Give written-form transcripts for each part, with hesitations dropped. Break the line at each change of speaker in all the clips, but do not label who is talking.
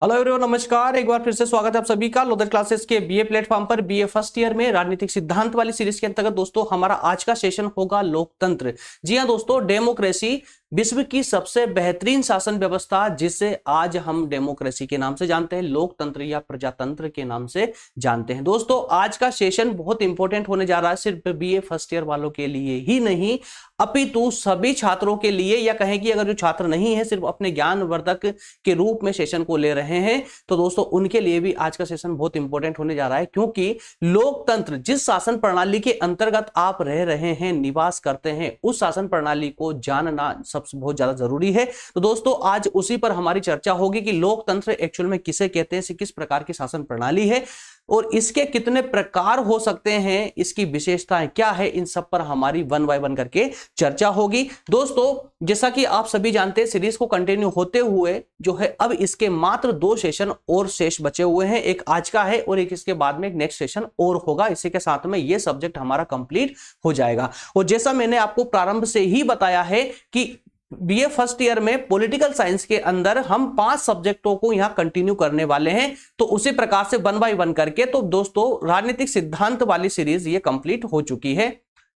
Hello everyone, नमस्कार। एक बार फिर से स्वागत है आप सभी का लोधर क्लासेस के बीए प्लेटफॉर्म पर। बीए फर्स्ट ईयर में राजनीतिक सिद्धांत वाली सीरीज के अंतर्गत दोस्तों हमारा आज का सेशन होगा लोकतंत्र। जी हां दोस्तों, डेमोक्रेसी विश्व की सबसे बेहतरीन शासन व्यवस्था, जिसे आज हम डेमोक्रेसी के नाम से जानते हैं, लोकतंत्र या प्रजातंत्र के नाम से जानते हैं। दोस्तों आज का सेशन बहुत इंपॉर्टेंट होने जा रहा है, सिर्फ बीए फर्स्ट ईयर वालों के लिए ही नहीं अपितु सभी छात्रों के लिए, या कहें कि अगर जो छात्र नहीं है सिर्फ अपने ज्ञानवर्धक के रूप में सेशन को ले रहे हैं तो दोस्तों उनके लिए भी आज का सेशन बहुत इंपॉर्टेंट होने जा रहा है। क्योंकि लोकतंत्र जिस शासन प्रणाली के अंतर्गत आप रह रहे हैं, निवास करते हैं, उस शासन प्रणाली को जानना सबसे बहुत ज्यादा जरूरी है। तो दोस्तों आज उसी पर हमारी चर्चा होगी कि लोकतंत्र एक्चुअल में किसे कहते हैं, किस प्रकार की शासन प्रणाली है और इसके कितने प्रकार हो सकते हैं, इसकी विशेषताएं क्या है, इन सब पर हमारी वन बाय वन करके चर्चा होगी। दोस्तों जैसा कि आप सभी जानते हैं, सीरीज को कंटिन्यू होते हुए जो है अब इसके मात्र 2 सेशन और शेष बचे हुए हैं। एक आज का है और एक इसके बाद में एक नेक्स्ट सेशन और होगा। इसी के साथ में ये सब्जेक्ट हमारा कंप्लीट हो जाएगा। और जैसा मैंने आपको प्रारंभ से ही बताया है कि बीए फर्स्ट ईयर में पॉलिटिकल साइंस के अंदर हम 5 सब्जेक्टों को यहां कंटिन्यू करने वाले हैं, तो उसी प्रकार से वन बाय वन करके तो दोस्तों राजनीतिक सिद्धांत वाली सीरीज ये कंप्लीट हो चुकी है।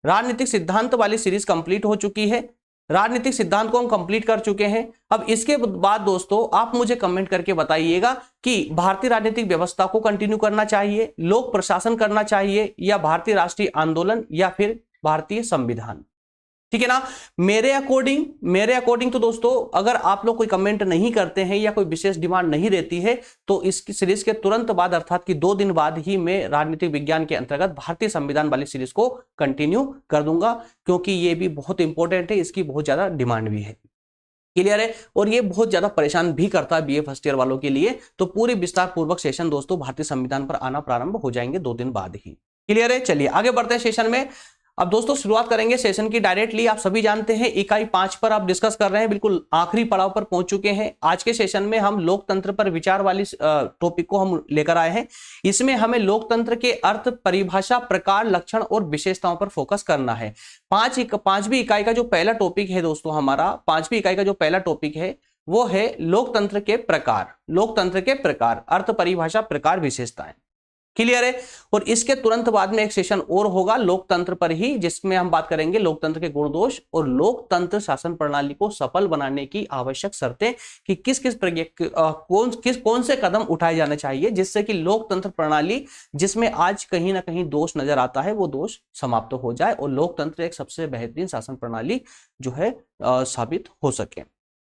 राजनीतिक सिद्धांत वाली सीरीज कंप्लीट हो चुकी है। राजनीतिक सिद्धांत को हम कंप्लीट कर चुके हैं। अब इसके बाद दोस्तों आप मुझे कमेंट करके बताइएगा कि भारतीय राजनीतिक व्यवस्था को कंटिन्यू करना चाहिए, लोक प्रशासन करना चाहिए, या भारतीय राष्ट्रीय आंदोलन, या फिर भारतीय संविधान। ठीक है ना। मेरे अकॉर्डिंग तो दोस्तों अगर आप लोग कोई कमेंट नहीं करते हैं या कोई विशेष डिमांड नहीं रहती है तो इस सीरीज के तुरंत बाद अर्थात कि 2 दिन बाद ही मैं राजनीतिक विज्ञान के अंतर्गत भारतीय संविधान वाली सीरीज को कंटिन्यू कर दूंगा, क्योंकि ये भी बहुत इंपॉर्टेंट है, इसकी बहुत ज्यादा डिमांड भी है। क्लियर है। और ये बहुत ज्यादा परेशान भी करता है बीए फर्स्ट ईयर वालों के लिए। तो पूरी विस्तार पूर्वक सेशन दोस्तों भारतीय संविधान पर आना प्रारंभ हो जाएंगे 2 दिन बाद ही। क्लियर है। चलिए आगे बढ़ते हैं सेशन में। अब दोस्तों शुरुआत करेंगे सेशन की डायरेक्टली। आप सभी जानते हैं इकाई 5 पर आप डिस्कस कर रहे हैं, बिल्कुल आखिरी पड़ाव पर पहुंच चुके हैं। आज के सेशन में हम लोकतंत्र पर विचार वाली टॉपिक को हम लेकर आए हैं। इसमें हमें लोकतंत्र के अर्थ, परिभाषा, प्रकार, लक्षण और विशेषताओं पर फोकस करना है। 5वीं इकाई का जो पहला टॉपिक है दोस्तों, हमारा 5वीं इकाई का जो पहला टॉपिक है वो है लोकतंत्र के प्रकार। लोकतंत्र के प्रकार, अर्थ, परिभाषा, प्रकार, विशेषताएं। क्लियर है। और इसके तुरंत बाद में एक सेशन और होगा लोकतंत्र पर ही, जिसमें हम बात करेंगे लोकतंत्र के गुण दोष और लोकतंत्र शासन प्रणाली को सफल बनाने की आवश्यक शर्तें कि कौन से कदम उठाए जाने चाहिए जिससे कि लोकतंत्र प्रणाली जिसमें आज कहीं ना कहीं दोष नजर आता है वो दोष समाप्त हो जाए और लोकतंत्र एक सबसे बेहतरीन शासन प्रणाली जो है साबित हो सके।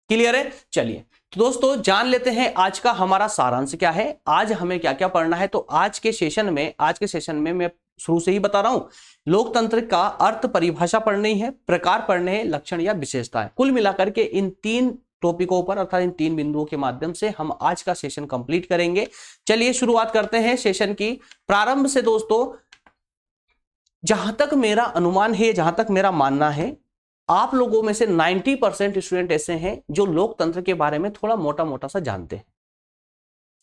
क्लियर है। चलिए तो दोस्तों जान लेते हैं आज का हमारा सारांश क्या है, आज हमें क्या क्या पढ़ना है। तो आज के सेशन में मैं शुरू से ही बता रहा हूं, लोकतंत्र का अर्थ, परिभाषा पढ़नी है, प्रकार पढ़ने हैं, लक्षण या विशेषताएं। कुल मिलाकर के इन 3 टॉपिकों पर अर्थात इन 3 बिंदुओं के माध्यम से हम आज का सेशन कंप्लीट करेंगे। चलिए शुरुआत करते हैं सेशन की। प्रारंभ से दोस्तों जहां तक मेरा अनुमान है, जहां तक मेरा मानना है, आप लोगों में से 90% स्टूडेंट ऐसे हैं जो लोकतंत्र के बारे में थोड़ा मोटा मोटा सा जानते हैं।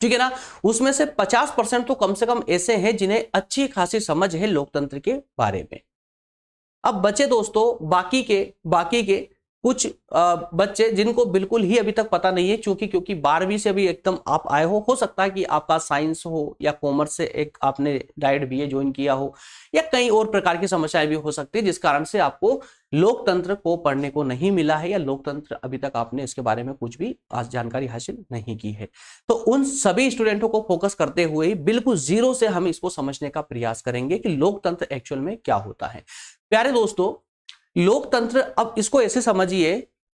ठीक है ना। उसमें से 50% तो कम से कम ऐसे हैं जिन्हें अच्छी खासी समझ है लोकतंत्र के बारे में। अब बचे दोस्तों बाकी के कुछ बच्चे जिनको बिल्कुल ही अभी तक पता नहीं है, क्योंकि 12वीं से अभी एकदम आप आए हो सकता है कि आपका साइंस हो या कॉमर्स से एक आपने डायरेक्ट बीए ज्वाइन किया हो, या कई और प्रकार की समस्याएं भी हो सकती है जिस कारण से आपको लोकतंत्र को पढ़ने को नहीं मिला है या लोकतंत्र अभी तक आपने इसके बारे में कुछ भी जानकारी हासिल नहीं की है। तो उन सभी स्टूडेंटों को फोकस करते हुए बिल्कुल जीरो से हम इसको समझने का प्रयास करेंगे कि लोकतंत्र एक्चुअल में क्या होता है। प्यारे दोस्तों लोकतंत्र, अब इसको ऐसे समझिए,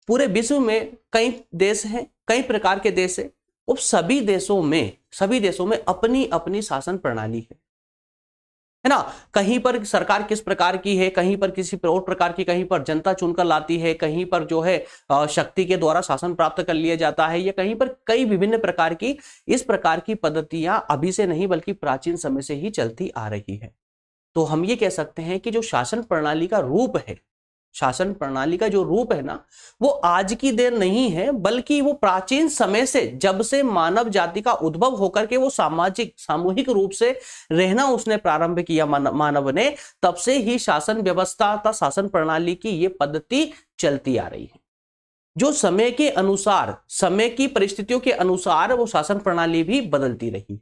पूरे विश्व में कई देश हैं, कई प्रकार के देश हैं, और सभी देशों में अपनी अपनी शासन प्रणाली है ना। कहीं पर सरकार किस प्रकार की है, कहीं पर किसी और प्रकार की, कहीं पर जनता चुनकर लाती है, कहीं पर जो है शक्ति के द्वारा शासन प्राप्त कर लिया जाता है, या कहीं पर कई विभिन्न प्रकार की इस प्रकार की पद्धतियां अभी से नहीं बल्कि प्राचीन समय से ही चलती आ रही है। तो हम ये कह सकते हैं कि जो शासन प्रणाली का रूप है, शासन प्रणाली का जो रूप है ना, वो आज की देर नहीं है बल्कि वो प्राचीन समय से, जब से मानव जाति का उद्भव होकर के वो सामूहिक रूप से रहना उसने प्रारंभ किया मानव ने, तब से ही शासन व्यवस्था तथा शासन प्रणाली की ये पद्धति चलती आ रही है। जो समय के अनुसार, समय की परिस्थितियों के अनुसार वो शासन प्रणाली भी बदलती रही।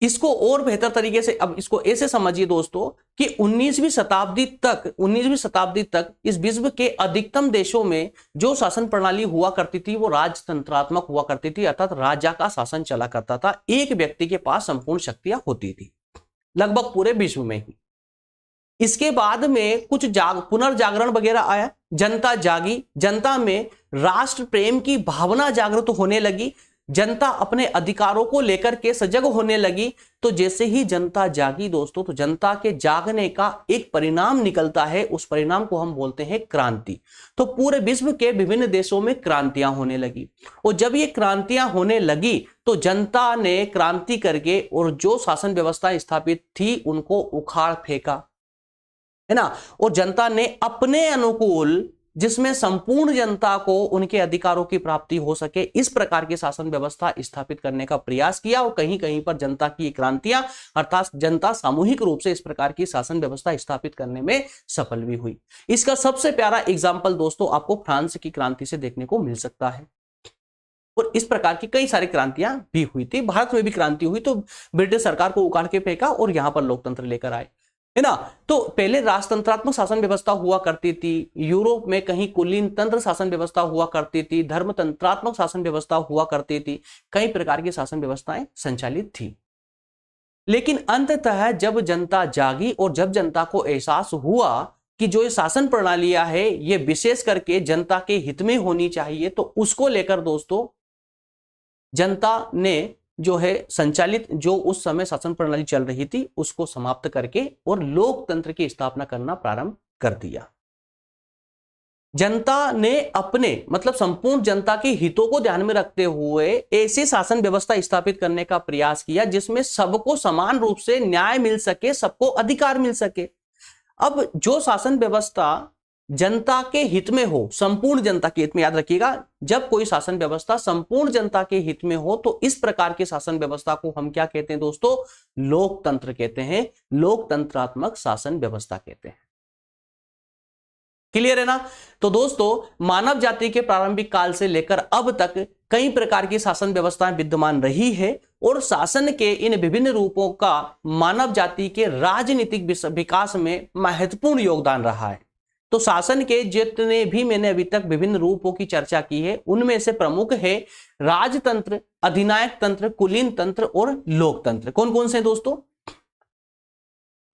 इसको और बेहतर तरीके से अब इसको ऐसे समझिए दोस्तों कि 19वीं शताब्दी तक इस विश्व के अधिकतम देशों में जो शासन प्रणाली हुआ करती थी वो राजतंत्रात्मक हुआ करती थी, अर्थात राजा का शासन चला करता था। एक व्यक्ति के पास संपूर्ण शक्तियां होती थी लगभग पूरे विश्व में ही। इसके बाद में कुछ पुनर्जागरण वगैरह आया, जनता जागी, जनता में राष्ट्र प्रेम की भावना जागृत होने लगी, जनता अपने अधिकारों को लेकर के सजग होने लगी। तो जैसे ही जनता जागी दोस्तों, तो जनता के जागने का एक परिणाम निकलता है, उस परिणाम को हम बोलते हैं क्रांति। तो पूरे विश्व के विभिन्न देशों में क्रांतियां होने लगी, और जब ये क्रांतियां होने लगी तो जनता ने क्रांति करके और जो शासन व्यवस्था स्थापित थी उनको उखाड़ फेंका, है ना। और जनता ने अपने अनुकूल, जिसमें संपूर्ण जनता को उनके अधिकारों की प्राप्ति हो सके, इस प्रकार की शासन व्यवस्था स्थापित करने का प्रयास किया। और कहीं कहीं पर जनता की क्रांतियां, अर्थात जनता सामूहिक रूप से इस प्रकार की शासन व्यवस्था स्थापित करने में सफल भी हुई। इसका सबसे प्यारा एग्जाम्पल दोस्तों आपको फ्रांस की क्रांति से देखने को मिल सकता है। और इस प्रकार की कई सारी क्रांतियां भी हुई थी। भारत में भी क्रांति हुई तो ब्रिटिश सरकार को उखाड़ के फेंका और यहां पर लोकतंत्र लेकर आए, है ना। तो पहले राजतंत्रात्मक शासन व्यवस्था हुआ करती थी, यूरोप में कहीं कुलीन तंत्र शासन व्यवस्था हुआ करती थी, धर्मतंत्रात्मक शासन व्यवस्था हुआ करती थी, कई प्रकार की शासन व्यवस्थाएं संचालित थी। लेकिन अंततः जब जनता जागी और जब जनता को एहसास हुआ कि जो ये शासन प्रणालियां है ये विशेष करके जनता के हित में होनी चाहिए, तो उसको लेकर दोस्तों जनता ने जो है संचालित जो उस समय शासन प्रणाली चल रही थी उसको समाप्त करके और लोकतंत्र की स्थापना करना प्रारंभ कर दिया। जनता ने अपने मतलब संपूर्ण जनता के हितों को ध्यान में रखते हुए ऐसी शासन व्यवस्था स्थापित करने का प्रयास किया जिसमें सबको समान रूप से न्याय मिल सके, सबको अधिकार मिल सके। अब जो शासन व्यवस्था जनता के हित में हो, संपूर्ण जनता के हित में, याद रखिएगा जब कोई शासन व्यवस्था संपूर्ण जनता के हित में हो तो इस प्रकार की शासन व्यवस्था को हम क्या कहते हैं दोस्तों? लोकतंत्र कहते हैं, लोकतंत्रात्मक शासन व्यवस्था कहते हैं। क्लियर है ना। तो दोस्तों मानव जाति के प्रारंभिक काल से लेकर अब तक कई प्रकार की शासन व्यवस्थाएं विद्यमान रही है और शासन के इन विभिन्न रूपों का मानव जाति के राजनीतिक विकास में महत्वपूर्ण योगदान रहा है। तो शासन के जितने भी मैंने अभी तक विभिन्न रूपों की चर्चा की है उनमें से प्रमुख है राजतंत्र, अधिनायक तंत्र, कुलीन तंत्र और लोकतंत्र। कौन कौन से हैं दोस्तों?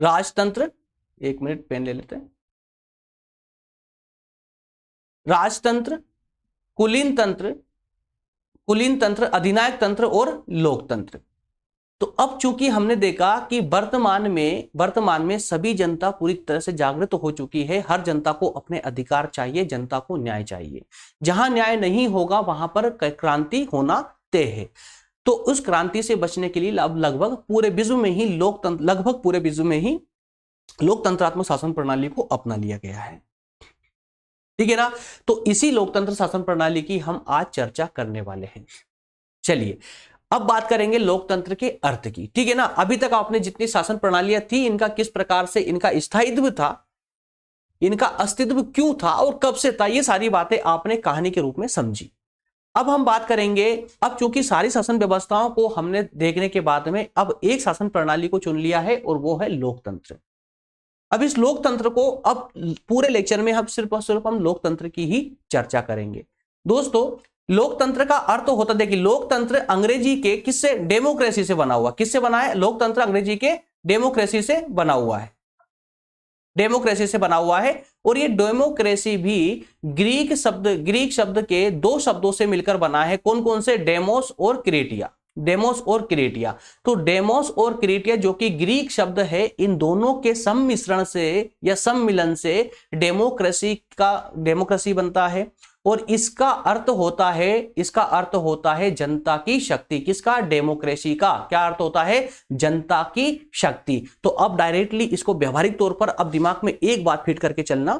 राजतंत्र, एक मिनट पेन ले लेते हैं, राजतंत्र, कुलीन तंत्र, अधिनायक तंत्र और लोकतंत्र। तो अब चूंकि हमने देखा कि वर्तमान में सभी जनता पूरी तरह से जागृत हो चुकी है, हर जनता को अपने अधिकार चाहिए, जनता को न्याय चाहिए, जहां न्याय नहीं होगा वहां पर क्रांति होना तय है। तो उस क्रांति से बचने के लिए अब लगभग पूरे विश्व में ही लोकतंत्रात्मक शासन प्रणाली को अपना लिया गया है, ठीक है ना। तो इसी लोकतंत्र शासन प्रणाली की हम आज चर्चा करने वाले हैं। चलिए अब बात करेंगे लोकतंत्र के अर्थ की, ठीक है ना। अभी तक आपने जितनी शासन प्रणालियां थी इनका किस प्रकार से इनका स्थायित्व था, इनका अस्तित्व क्यों था और कब से था, ये सारी बातें आपने कहानी के रूप में समझी। अब हम बात करेंगे, अब चूंकि सारी शासन व्यवस्थाओं को हमने देखने के बाद में अब एक शासन प्रणाली को चुन लिया है और वो है लोकतंत्र। अब इस लोकतंत्र को अब पूरे लेक्चर में हम सिर्फ और सिर्फ हम लोकतंत्र की ही चर्चा करेंगे। दोस्तों लोकतंत्र का अर्थ होता है, देखिए लोकतंत्र अंग्रेजी के किससे? डेमोक्रेसी से बना हुआ। किससे बना है? लोकतंत्र अंग्रेजी के डेमोक्रेसी से बना हुआ है, डेमोक्रेसी से बना हुआ है। और ये डेमोक्रेसी भी ग्रीक शब्द के दो शब्दों से मिलकर बना है। कौन कौन से? डेमोस और क्रेटिया। डेमोस और क्रेटिया। तो डेमोस और क्रेटिया जो कि ग्रीक शब्द है, इन दोनों के सम्मिश्रण से या सम्मिलन से डेमोक्रेसी बनता है। और इसका अर्थ होता है जनता की शक्ति। किसका? डेमोक्रेसी का। क्या अर्थ होता है? जनता की शक्ति। तो अब डायरेक्टली इसको व्यवहारिक तौर पर अब दिमाग में एक बात फिट करके चलना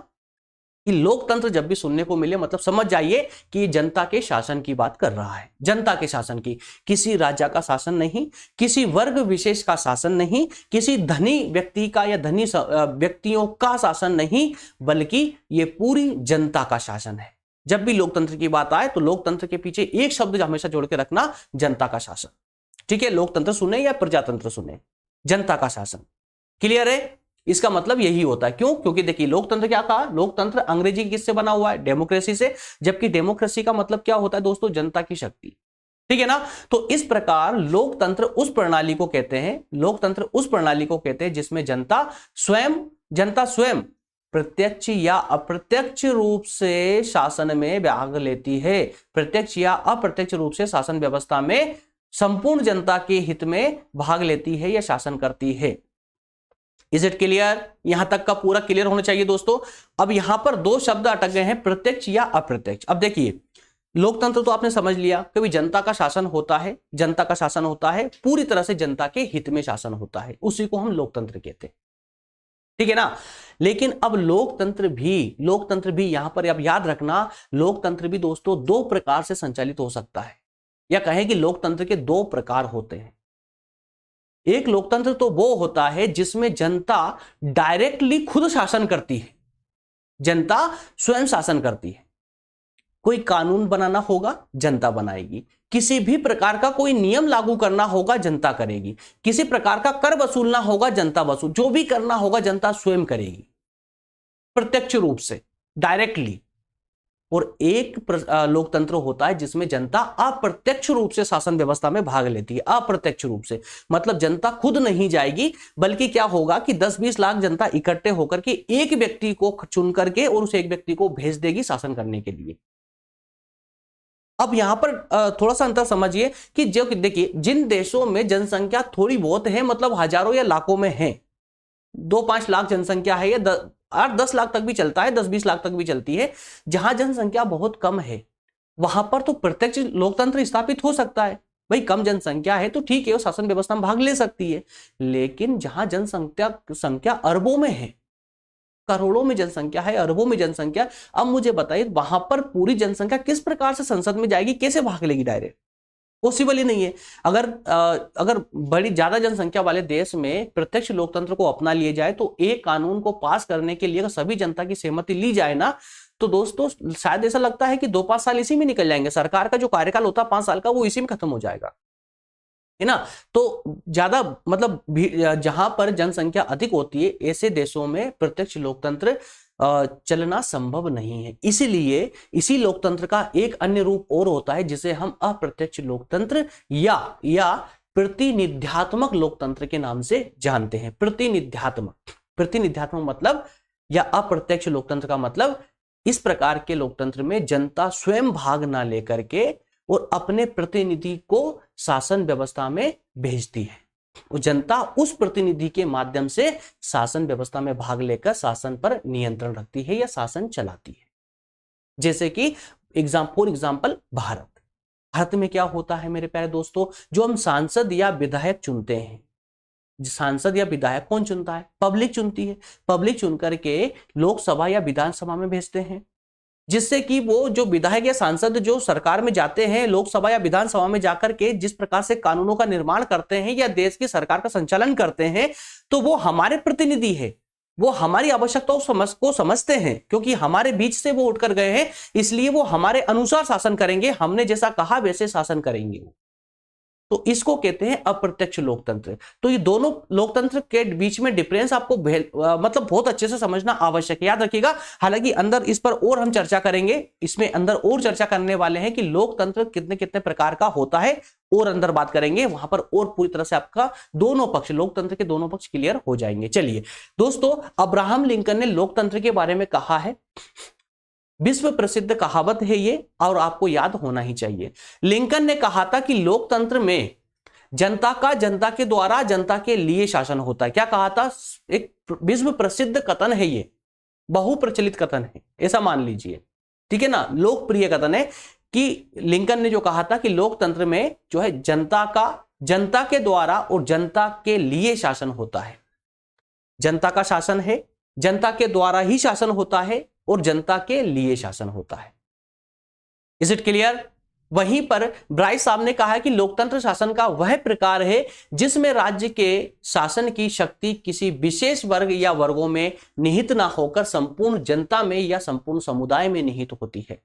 कि लोकतंत्र जब भी सुनने को मिले मतलब समझ जाइए कि ये जनता के शासन की बात कर रहा है, जनता के शासन की, किसी राजा का शासन नहीं, किसी वर्ग विशेष का शासन नहीं, किसी धनी व्यक्ति का या धनी व्यक्तियों का शासन नहीं, बल्कि ये पूरी जनता का शासन है। जब भी लोकतंत्र की बात आए तो लोकतंत्र के पीछे एक शब्द हमेशा जोड़ के रखना, जनता का शासन। ठीक है, लोकतंत्र सुने या प्रजातंत्र सुने, जनता का शासन। क्लियर है? इसका मतलब यही होता है। क्यों? क्योंकि देखिए लोकतंत्र क्या कहा, लोकतंत्र अंग्रेजी किससे बना हुआ है, डेमोक्रेसी से, जबकि डेमोक्रेसी का मतलब क्या होता है दोस्तों, जनता की शक्ति। ठीक है ना? तो इस प्रकार लोकतंत्र उस प्रणाली को कहते हैं, लोकतंत्र उस प्रणाली को कहते हैं जिसमें जनता स्वयं प्रत्यक्ष या अप्रत्यक्ष रूप से शासन में भाग लेती है, प्रत्यक्ष या अप्रत्यक्ष रूप से शासन व्यवस्था में संपूर्ण जनता के हित में भाग लेती है या शासन करती है। Is it clear? यहां तक का पूरा क्लियर होना चाहिए दोस्तों। अब यहां पर दो शब्द अटक गए हैं, प्रत्यक्ष या अप्रत्यक्ष। अब देखिए लोकतंत्र तो आपने समझ लिया कि जनता का शासन होता है, जनता का शासन होता है, पूरी तरह से जनता के हित में शासन होता है, उसी को हम लोकतंत्र कहते हैं। ठीक है ना? लेकिन अब लोकतंत्र भी यहां पर अब याद रखना, लोकतंत्र भी दोस्तों दो प्रकार से संचालित हो सकता है, या कहें कि लोकतंत्र के दो प्रकार होते हैं। एक लोकतंत्र तो वो होता है जिसमें जनता डायरेक्टली खुद शासन करती है, जनता स्वयं शासन करती है। कोई कानून बनाना होगा, जनता बनाएगी, किसी भी प्रकार का कोई नियम लागू करना होगा, जनता करेगी, किसी प्रकार का कर वसूलना होगा, जनता वसूल, जो भी करना होगा जनता स्वयं करेगी, प्रत्यक्ष रूप से, डायरेक्टली। और एक लोकतंत्र होता है जिसमें जनता अप्रत्यक्ष रूप से शासन व्यवस्था में भाग लेती है, अप्रत्यक्ष रूप से, मतलब जनता खुद नहीं जाएगी, बल्कि क्या होगा कि 10-20 लाख जनता इकट्ठे होकर के एक व्यक्ति को चुन करके और उस एक व्यक्ति को भेज देगी शासन करने के लिए। अब यहां पर थोड़ा सा अंतर समझिए कि जो देखिए जिन देशों में जनसंख्या थोड़ी बहुत है, मतलब हजारों या लाखों में है, 2-5 लाख जनसंख्या है या 8-10 लाख तक भी चलता है, 10-20 लाख तक भी चलती है, जहां जनसंख्या बहुत कम है वहां पर तो प्रत्यक्ष लोकतंत्र स्थापित हो सकता है। भाई कम जनसंख्या है तो ठीक है, वो शासन व्यवस्था में भाग ले सकती है। लेकिन जहां जनसंख्या अरबों में है, करोड़ों में जनसंख्या है, अरबों में जनसंख्या, अब मुझे बताइए वहां पर पूरी जनसंख्या किस प्रकार से संसद में जाएगी, कैसे भाग लेगी डायरेक्ट? पॉसिबल ही नहीं है। अगर बड़ी ज्यादा जनसंख्या वाले देश में प्रत्यक्ष लोकतंत्र को अपना लिया जाए तो एक कानून को पास करने के लिए अगर सभी जनता की सहमति ली जाए ना, तो दोस्तों शायद ऐसा लगता है कि 2-5 साल इसी में निकल जाएंगे। सरकार का जो कार्यकाल होता है 5 साल का, वो इसी में खत्म हो जाएगा, है ना? तो ज्यादा मतलब जहां पर जनसंख्या अधिक होती है ऐसे देशों में प्रत्यक्ष लोकतंत्र चलना संभव नहीं है। इसीलिए इसी लोकतंत्र का एक अन्य रूप और होता है जिसे हम अप्रत्यक्ष लोकतंत्र या प्रतिनिध्यात्मक लोकतंत्र के नाम से जानते हैं। प्रतिनिध्यात्मक मतलब, या अप्रत्यक्ष लोकतंत्र का मतलब, इस प्रकार के लोकतंत्र में जनता स्वयं भाग ना लेकर के और अपने प्रतिनिधि को शासन व्यवस्था में भेजती है। वो जनता उस प्रतिनिधि के माध्यम से शासन व्यवस्था में भाग लेकर शासन पर नियंत्रण रखती है या शासन चलाती है। जैसे कि फॉर एग्जाम्पल भारत में क्या होता है मेरे प्यारे दोस्तों, जो हम सांसद या विधायक चुनते हैं, सांसद या विधायक कौन चुनता है? पब्लिक चुनती है। पब्लिक चुन करके लोकसभा या विधानसभा में भेजते हैं, जिससे कि वो जो विधायक या सांसद जो सरकार में जाते हैं, लोकसभा या विधानसभा में जाकर के जिस प्रकार से कानूनों का निर्माण करते हैं या देश की सरकार का संचालन करते हैं, तो वो हमारे प्रतिनिधि है, वो हमारी आवश्यकताओं को समझते हैं, क्योंकि हमारे बीच से वो उठकर गए हैं, इसलिए वो हमारे अनुसार शासन करेंगे, हमने जैसा कहा वैसे शासन करेंगे वो। तो इसको कहते हैं अप्रत्यक्ष लोकतंत्र। तो ये दोनों लोकतंत्र के बीच में डिफरेंस आपको मतलब बहुत अच्छे से समझना आवश्यक है, याद रखिएगा। हालांकि अंदर इस पर और हम चर्चा करेंगे, इसमें अंदर और चर्चा करने वाले हैं कि लोकतंत्र कितने कितने प्रकार का होता है, और अंदर बात करेंगे, वहां पर और पूरी तरह से आपका दोनों पक्ष, लोकतंत्र के दोनों पक्ष क्लियर हो जाएंगे। चलिए दोस्तों, अब्राहम लिंकन ने लोकतंत्र के बारे में कहा है, विश्व प्रसिद्ध कहावत है ये, और आपको याद होना ही चाहिए। लिंकन ने कहा था कि लोकतंत्र में जनता के द्वारा जनता के लिए शासन होता है। क्या कहा था? एक विश्व प्रसिद्ध कथन है ये, बहुप्रचलित कथन है, ऐसा मान लीजिए, ठीक है ना, लोकप्रिय कथन है कि लिंकन ने जो कहा था कि लोकतंत्र में जो है जनता के द्वारा और जनता के लिए शासन होता है। जनता का शासन है, जनता के द्वारा ही शासन होता है, और जनता के लिए शासन होता है। Is it clear? वहीं पर ब्राइस साहब ने कहा है कि लोकतंत्र शासन का वह प्रकार है जिसमें राज्य के शासन की शक्ति किसी विशेष वर्ग या वर्गों में निहित ना होकर संपूर्ण जनता में या संपूर्ण समुदाय में निहित होती है।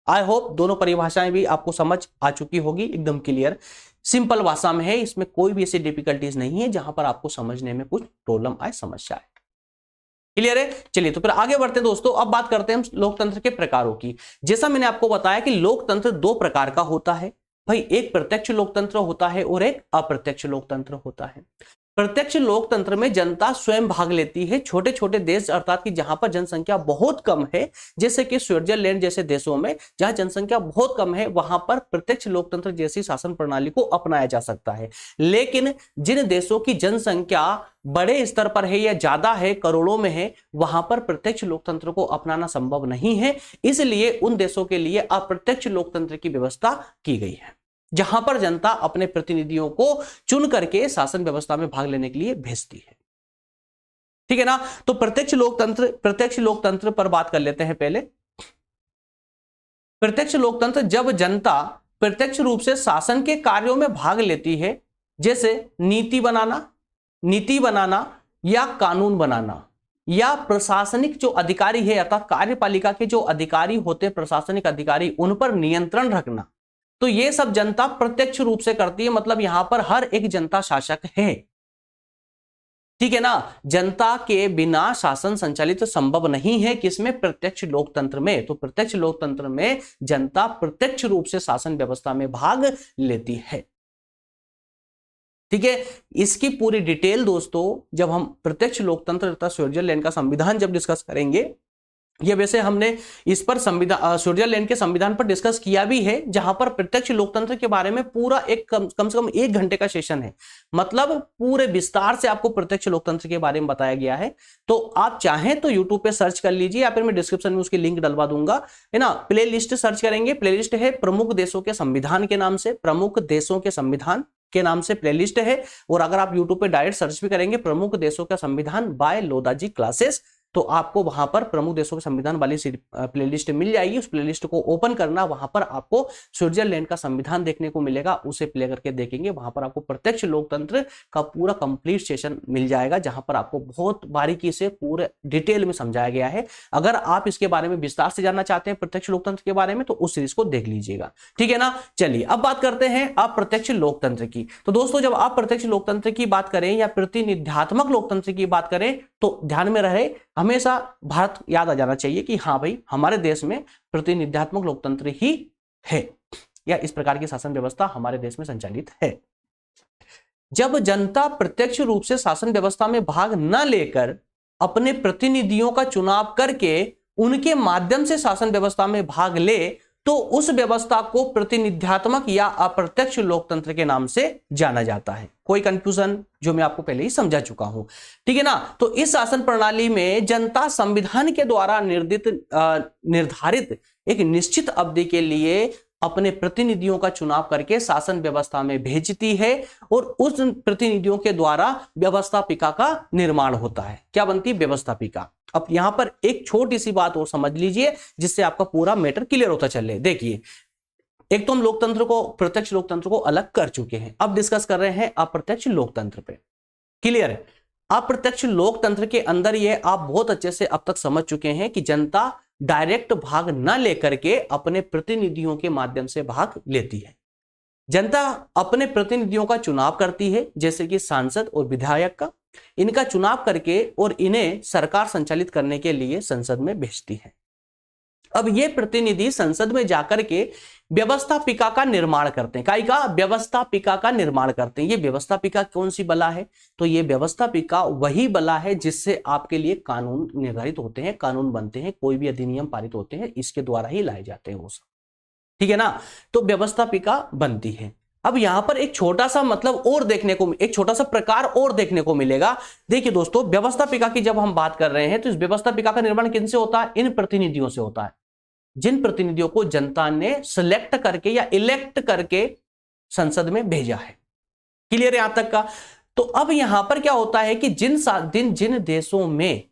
आई होप दोनों परिभाषाएं भी आपको समझ आ चुकी होगी, एकदम क्लियर सिंपल भाषा में है, इसमें कोई भी ऐसी डिफिकल्टीज नहीं है जहां पर आपको समझने में कुछ प्रॉब्लम आए, समस्या आए। क्लियर है? चलिए तो फिर आगे बढ़ते हैं दोस्तों। अब बात करते हैं हम लोकतंत्र के प्रकारों की। जैसा मैंने आपको बताया कि लोकतंत्र दो प्रकार का होता है भाई, एक प्रत्यक्ष लोकतंत्र होता है और एक अप्रत्यक्ष लोकतंत्र होता है। प्रत्यक्ष लोकतंत्र में जनता स्वयं भाग लेती है। छोटे छोटे देश अर्थात कि जहां पर जनसंख्या बहुत कम है, जैसे कि स्विट्जरलैंड जैसे देशों में जहां जनसंख्या बहुत कम है, वहां पर प्रत्यक्ष लोकतंत्र जैसी शासन प्रणाली को अपनाया जा सकता है। लेकिन जिन देशों की जनसंख्या बड़े स्तर पर है या ज्यादा है, करोड़ों में है, वहां पर प्रत्यक्ष लोकतंत्र को अपनाना संभव नहीं है। इसलिए उन देशों के लिए अप्रत्यक्ष लोकतंत्र की व्यवस्था की गई है, जहां पर जनता अपने प्रतिनिधियों को चुन करके शासन व्यवस्था में भाग लेने के लिए भेजती है। ठीक है ना? तो प्रत्यक्ष लोकतंत्र पर बात कर लेते हैं पहले। प्रत्यक्ष लोकतंत्र जब जनता प्रत्यक्ष रूप से शासन के कार्यों में भाग लेती है, जैसे नीति बनाना या कानून बनाना, या प्रशासनिक जो अधिकारी है अर्थात कार्यपालिका के जो अधिकारी होते हैं, प्रशासनिक अधिकारी, उन पर नियंत्रण रखना, तो ये सब जनता प्रत्यक्ष रूप से करती है। मतलब यहां पर हर एक जनता शासक है। ठीक है ना? जनता के बिना शासन संचालित संभव नहीं है। किसमें? प्रत्यक्ष लोकतंत्र में। तो प्रत्यक्ष लोकतंत्र में जनता प्रत्यक्ष रूप से शासन व्यवस्था में भाग लेती है। ठीक है? इसकी पूरी डिटेल दोस्तों जब हम प्रत्यक्ष लोकतंत्र तथा स्विट्जरलैंड का संविधान जब डिस्कस करेंगे, ये वैसे हमने इस पर स्विट्जरलैंड के संविधान पर डिस्कस किया भी है, जहां पर प्रत्यक्ष लोकतंत्र के बारे में पूरा एक कम से कम 1 घंटे का सेशन है। मतलब पूरे विस्तार से आपको प्रत्यक्ष लोकतंत्र के बारे में बताया गया है। तो आप चाहें तो यूट्यूब पे सर्च कर लीजिए, या फिर मैं डिस्क्रिप्शन में उसकी लिंक डलवा दूंगा, है ना। प्ले लिस्ट सर्च करेंगे, प्ले लिस्ट है प्रमुख देशों के संविधान के नाम से, प्रमुख देशों के संविधान के नाम से प्लेलिस्ट है। और अगर आप यूट्यूब पे डायरेक्ट सर्च भी करेंगे प्रमुख देशों का संविधान बाय लोदाजी क्लासेस, तो आपको वहां पर प्रमुख देशों के संविधान वाली प्लेलिस्ट मिल जाएगी। उस प्लेलिस्ट को ओपन करना, वहां पर आपको स्विट्जरलैंड का संविधान देखने को मिलेगा, उसे प्ले करके देखेंगे। वहां पर आपको प्रत्यक्ष लोकतंत्र का पूरा कंप्लीट सेशन मिल जाएगा, जहां पर आपको बहुत बारीकी से पूरे डिटेल में समझाया गया है। अगर आप इसके बारे में विस्तार से जानना चाहते हैं प्रत्यक्ष लोकतंत्र के बारे में, तो उस सीरीज को देख लीजिएगा। ठीक है ना? चलिए अब बात करते हैं अप्रत्यक्ष लोकतंत्र की। तो दोस्तों जब आप प्रत्यक्ष लोकतंत्र की बात करें या प्रतिनिध्यात्मक लोकतंत्र की बात करें, तो ध्यान में रहे, हमेशा भारत याद आ जाना चाहिए कि हाँ भाई हमारे देश में प्रतिनिध्यात्मक लोकतंत्र ही है, या इस प्रकार की शासन व्यवस्था हमारे देश में संचालित है। जब जनता प्रत्यक्ष रूप से शासन व्यवस्था में भाग न लेकर अपने प्रतिनिधियों का चुनाव करके उनके माध्यम से शासन व्यवस्था में भाग ले, तो उस व्यवस्था को प्रतिनिध्यात्मक या अप्रत्यक्ष लोकतंत्र के नाम से जाना जाता है। कोई कंफ्यूजन? जो मैं आपको पहले ही समझा चुका हूं। ठीक है ना? तो इस शासन प्रणाली में जनता संविधान के द्वारा निर्धारित एक निश्चित अवधि के लिए अपने प्रतिनिधियों का चुनाव करके शासन व्यवस्था में भेजती है, और उस प्रतिनिधियों के द्वारा व्यवस्थापिका का निर्माण होता है। क्या बनती है? व्यवस्थापिका। अब यहां पर एक छोटी सी बात और समझ लीजिए, जिससे आपका पूरा मैटर क्लियर होता चले। देखिए, एक तो हम लोकतंत्र को, प्रत्यक्ष लोकतंत्र को अलग कर चुके हैं, अब डिस्कस कर रहे हैं अप्रत्यक्ष लोकतंत्र पे। क्लियर है? अप्रत्यक्ष लोकतंत्र के अंदर ये आप बहुत अच्छे से अब तक समझ चुके हैं कि जनता डायरेक्ट भाग न लेकर के अपने प्रतिनिधियों के माध्यम से भाग लेती है। जनता अपने प्रतिनिधियों का चुनाव करती है, जैसे कि सांसद और विधायक का। इनका चुनाव करके और इन्हें सरकार संचालित करने के लिए संसद में भेजती है। अब ये प्रतिनिधि संसद में जाकर के व्यवस्थापिका का निर्माण करते हैं। का व्यवस्थापिका का निर्माण करते हैं। ये व्यवस्थापिका कौन सी बला है? तो ये व्यवस्थापिका वही बला है जिससे आपके लिए कानून निर्धारित होते हैं, कानून बनते हैं, कोई भी अधिनियम पारित होते हैं, इसके द्वारा ही लाए जाते हैं वो सब। ठीक है ना? तो व्यवस्थापिका बनती है। अब यहां पर एक छोटा सा मतलब और देखने को, एक छोटा सा प्रकार और देखने को मिलेगा। देखिए दोस्तों, व्यवस्थापिका की जब हम बात कर रहे हैं, तो इस व्यवस्थापिका का निर्माण किनसे होता है? इन प्रतिनिधियों से होता है, जिन प्रतिनिधियों को जनता ने सिलेक्ट करके या इलेक्ट करके संसद में भेजा है। क्लियर है यहां तक का? तो अब यहां पर क्या होता है कि जिन देशों में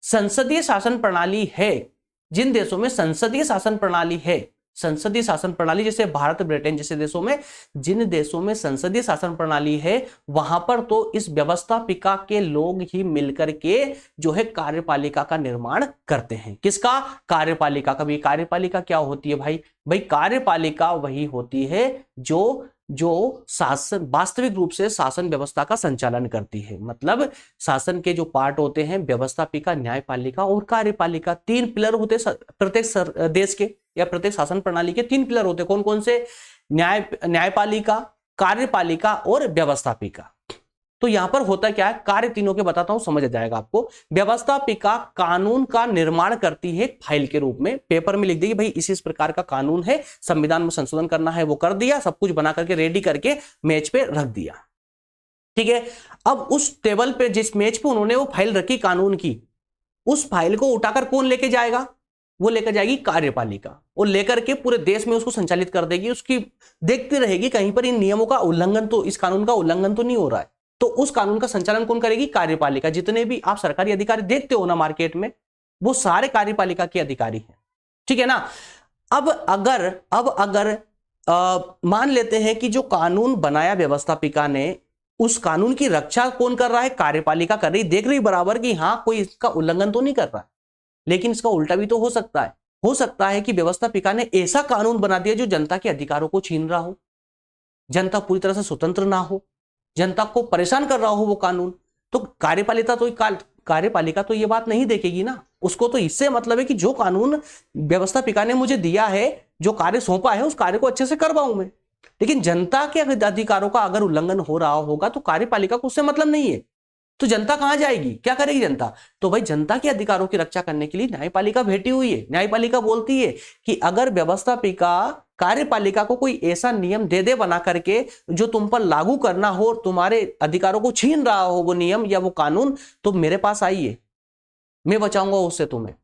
संसदीय शासन प्रणाली है, जिन देशों में संसदीय शासन प्रणाली है, संसदीय शासन प्रणाली जैसे भारत, ब्रिटेन जैसे देशों में, जिन देशों में संसदीय शासन प्रणाली है वहां पर तो इस व्यवस्थापिका के लोग ही मिलकर के जो है कार्यपालिका का निर्माण करते हैं। किसका? कार्यपालिका का। भी कार्यपालिका क्या होती है भाई? भाई कार्यपालिका वही होती है जो जो शासन, वास्तविक रूप से शासन व्यवस्था का संचालन करती है। मतलब शासन के जो पार्ट होते हैं, व्यवस्थापिका, न्यायपालिका और कार्यपालिका, तीन पिलर होते प्रत्येक देश के या प्रत्येक शासन प्रणाली के तीन पिलर होते। कौन कौन से? न्यायपालिका, कार्यपालिका और व्यवस्थापिका। तो यहां पर होता क्या है, कार्य तीनों के बताता हूं, समझ जाएगा आपको। व्यवस्थापिका कानून का निर्माण करती है फाइल के रूप में, पेपर में लिख देगी भाई इस प्रकार का कानून है, संविधान में संशोधन करना है, वो कर दिया, सब कुछ बना करके रेडी करके मेज पे रख दिया। ठीक है, अब उस टेबल पे, जिस मेज पे उन्होंने वो फाइल रखी कानून की, उस फाइल को उठाकर कौन लेके जाएगा? वो लेकर जाएगी कार्यपालिका, और लेकर के पूरे देश में उसको संचालित कर देगी। उसकी देखती रहेगी कहीं पर इन नियमों का उल्लंघन, तो इस कानून का उल्लंघन तो नहीं हो रहा है, तो उस कानून का संचालन कौन करेगी? कार्यपालिका। जितने भी आप सरकारी अधिकारी देखते हो ना मार्केट में, वो सारे कार्यपालिका के अधिकारी हैं। ठीक है ना। अब अगर मान लेते हैं कि जो कानून बनाया व्यवस्थापिका ने, उस कानून की रक्षा कौन कर रहा है? कार्यपालिका कर रही, देख रही बराबर कि हां कोई इसका उल्लंघन तो नहीं कर रहा है। लेकिन इसका उल्टा भी तो हो सकता है। हो सकता है कि व्यवस्थापिका ने ऐसा कानून बना दिया जो जनता के अधिकारों को छीन रहा हो, जनता पूरी तरह से स्वतंत्र ना हो, जनता को परेशान कर रहा हो वो कानून। तो कार्यपालिका तो ये बात नहीं देखेगी ना। उसको तो इससे मतलब है कि जो कानून व्यवस्थापिका ने मुझे दिया है, जो कार्य सौंपा है, उस कार्य को अच्छे से करवाऊं मैं। लेकिन जनता के अधिकारों का अगर उल्लंघन हो रहा होगा तो कार्यपालिका को उससे मतलब नहीं है। तो जनता कहां जाएगी? क्या करेगी जनता? तो भाई जनता के अधिकारों की रक्षा करने के लिए न्यायपालिका बैठी हुई है। न्यायपालिका बोलती है कि अगर व्यवस्थापिका कार्यपालिका को कोई ऐसा नियम दे दे बना करके जो तुम पर लागू करना हो और तुम्हारे अधिकारों को छीन रहा हो वो नियम या वो कानून, तो मेरे पास आइए, मैं बचाऊंगा उससे तुम्हें।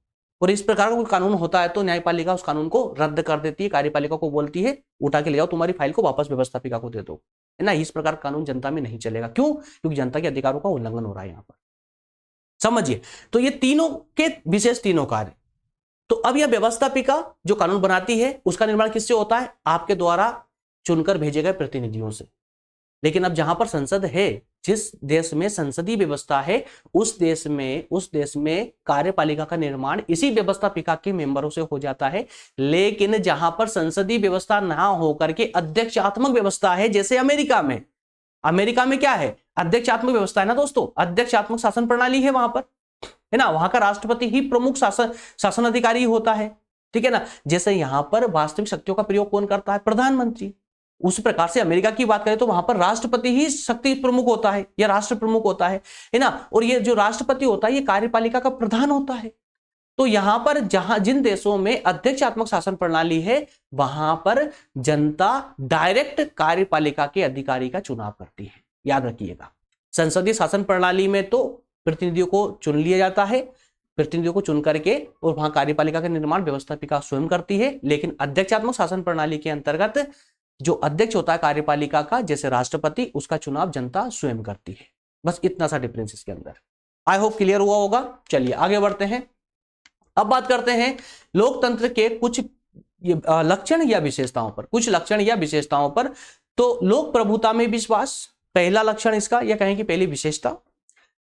और इस प्रकार का कोई कानून होता है तो न्यायपालिका उस कानून को रद्द कर देती है, कार्यपालिका को बोलती है उठा के ले जाओ, तुम्हारी फाइल को वापस व्यवस्थापिका को दे दो, है ना। इस प्रकार कानून जनता में नहीं चलेगा। क्यों? क्योंकि जनता के अधिकारों का उल्लंघन हो रहा है यहां पर। समझिए, तो ये तीनों के विशेष तीनों कार्य। तो अब यह व्यवस्थापिका जो कानून बनाती है उसका निर्माण किससे होता है? आपके द्वारा चुनकर भेजे गए प्रतिनिधियों से। लेकिन अब जहां पर संसद है, जिस देश में संसदीय व्यवस्था है, उस देश में कार्यपालिका का निर्माण इसी व्यवस्थापिका के मेंबरों से हो जाता है। लेकिन जहां पर संसदीय व्यवस्था ना होकर के अध्यक्षात्मक व्यवस्था है, जैसे अमेरिका में क्या है? अध्यक्षात्मक व्यवस्था है ना दोस्तों, अध्यक्षात्मक शासन प्रणाली है वहां पर, है ना। वहां का राष्ट्रपति ही प्रमुख शासन अधिकारी होता है। ठीक है ना। जैसे यहां पर वास्तविक शक्तियों का प्रयोग कौन करता है? प्रधानमंत्री। उस प्रकार से अमेरिका की बात करें तो वहां पर राष्ट्रपति ही शक्ति प्रमुख होता है या राष्ट्र प्रमुख होता है ना। और ये जो राष्ट्रपति होता है ये कार्यपालिका का प्रधान होता है। तो यहां पर जिन देशों में अध्यक्षात्मक शासन प्रणाली है, वहां पर जनता डायरेक्ट कार्यपालिका के अधिकारी का चुनाव करती है। याद रखिएगा, संसदीय शासन प्रणाली में तो प्रतिनिधियों को चुन लिया जाता है, प्रतिनिधियों को चुन करके और वहां कार्यपालिका का निर्माण व्यवस्थापिका स्वयं करती है। लेकिन अध्यक्षात्मक शासन प्रणाली के अंतर्गत जो अध्यक्ष होता है कार्यपालिका का, जैसे राष्ट्रपति, उसका चुनाव जनता स्वयं करती है। बस इतना सा डिफरेंस इसके अंदर। आई होप क्लियर हुआ होगा। चलिए आगे बढ़ते हैं। अब बात करते हैं लोकतंत्र के कुछ लक्षण या विशेषताओं पर, कुछ लक्षण या विशेषताओं पर। तो लोक प्रभुता में विश्वास पहला लक्षण इसका, या कहें कि पहली विशेषता।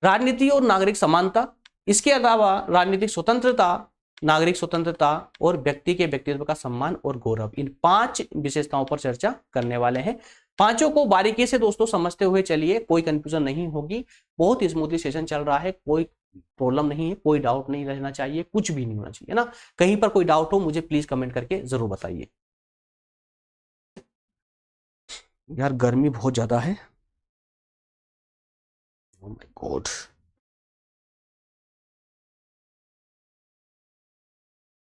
राजनीति और नागरिक समानता, इसके अलावा राजनीतिक स्वतंत्रता, नागरिक स्वतंत्रता और व्यक्ति के व्यक्तित्व का सम्मान और गौरव। इन 5 विशेषताओं पर चर्चा करने वाले हैं। पांचों को बारीकी से दोस्तों समझते हुए चलिए, कोई कंफ्यूजन नहीं होगी। बहुत स्मूथली सेशन चल रहा है, कोई प्रॉब्लम नहीं है, कोई डाउट नहीं रहना चाहिए, कुछ भी नहीं होना चाहिए ना। कहीं पर कोई डाउट हो मुझे प्लीज कमेंट करके जरूर बताइए। यार गर्मी बहुत ज्यादा है, ओह माय गॉड।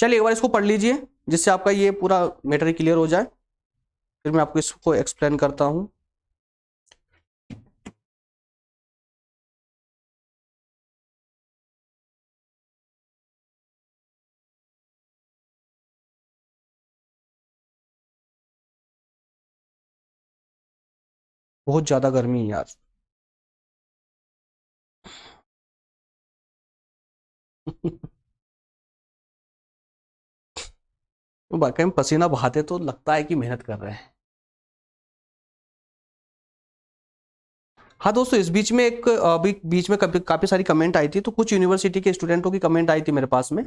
चलिए एक बार इसको पढ़ लीजिए जिससे आपका ये पूरा मैटर क्लियर हो जाए, फिर मैं आपको इसको एक्सप्लेन करता हूं। बहुत ज्यादा गर्मी है यार। वाकई में पसीना बहाते तो लगता है कि मेहनत कर रहे हैं। हाँ दोस्तों, इस बीच में एक अभी बीच में काफी सारी कमेंट आई थी, तो कुछ यूनिवर्सिटी के स्टूडेंटों की कमेंट आई थी मेरे पास में,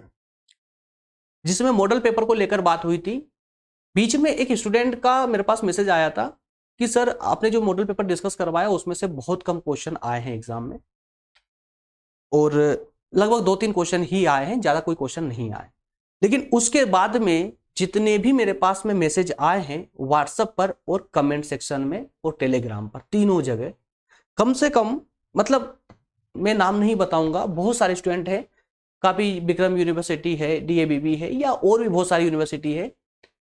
जिसमें मॉडल पेपर को लेकर बात हुई थी। बीच में एक स्टूडेंट का मेरे पास मैसेज आया था कि सर आपने जो मॉडल पेपर डिस्कस करवाया उसमें से बहुत कम क्वेश्चन आए हैं एग्जाम में, और लगभग 2-3 क्वेश्चन ही आए हैं, ज्यादा कोई क्वेश्चन नहीं आए। लेकिन उसके बाद में जितने भी मेरे पास में मैसेज आए हैं व्हाट्सएप पर और कमेंट सेक्शन में और टेलीग्राम पर, तीनों जगह कम से कम, मतलब मैं नाम नहीं बताऊंगा, बहुत सारे स्टूडेंट हैं, काफी विक्रम यूनिवर्सिटी है, डीएवीबी है, या और भी बहुत सारी यूनिवर्सिटी है,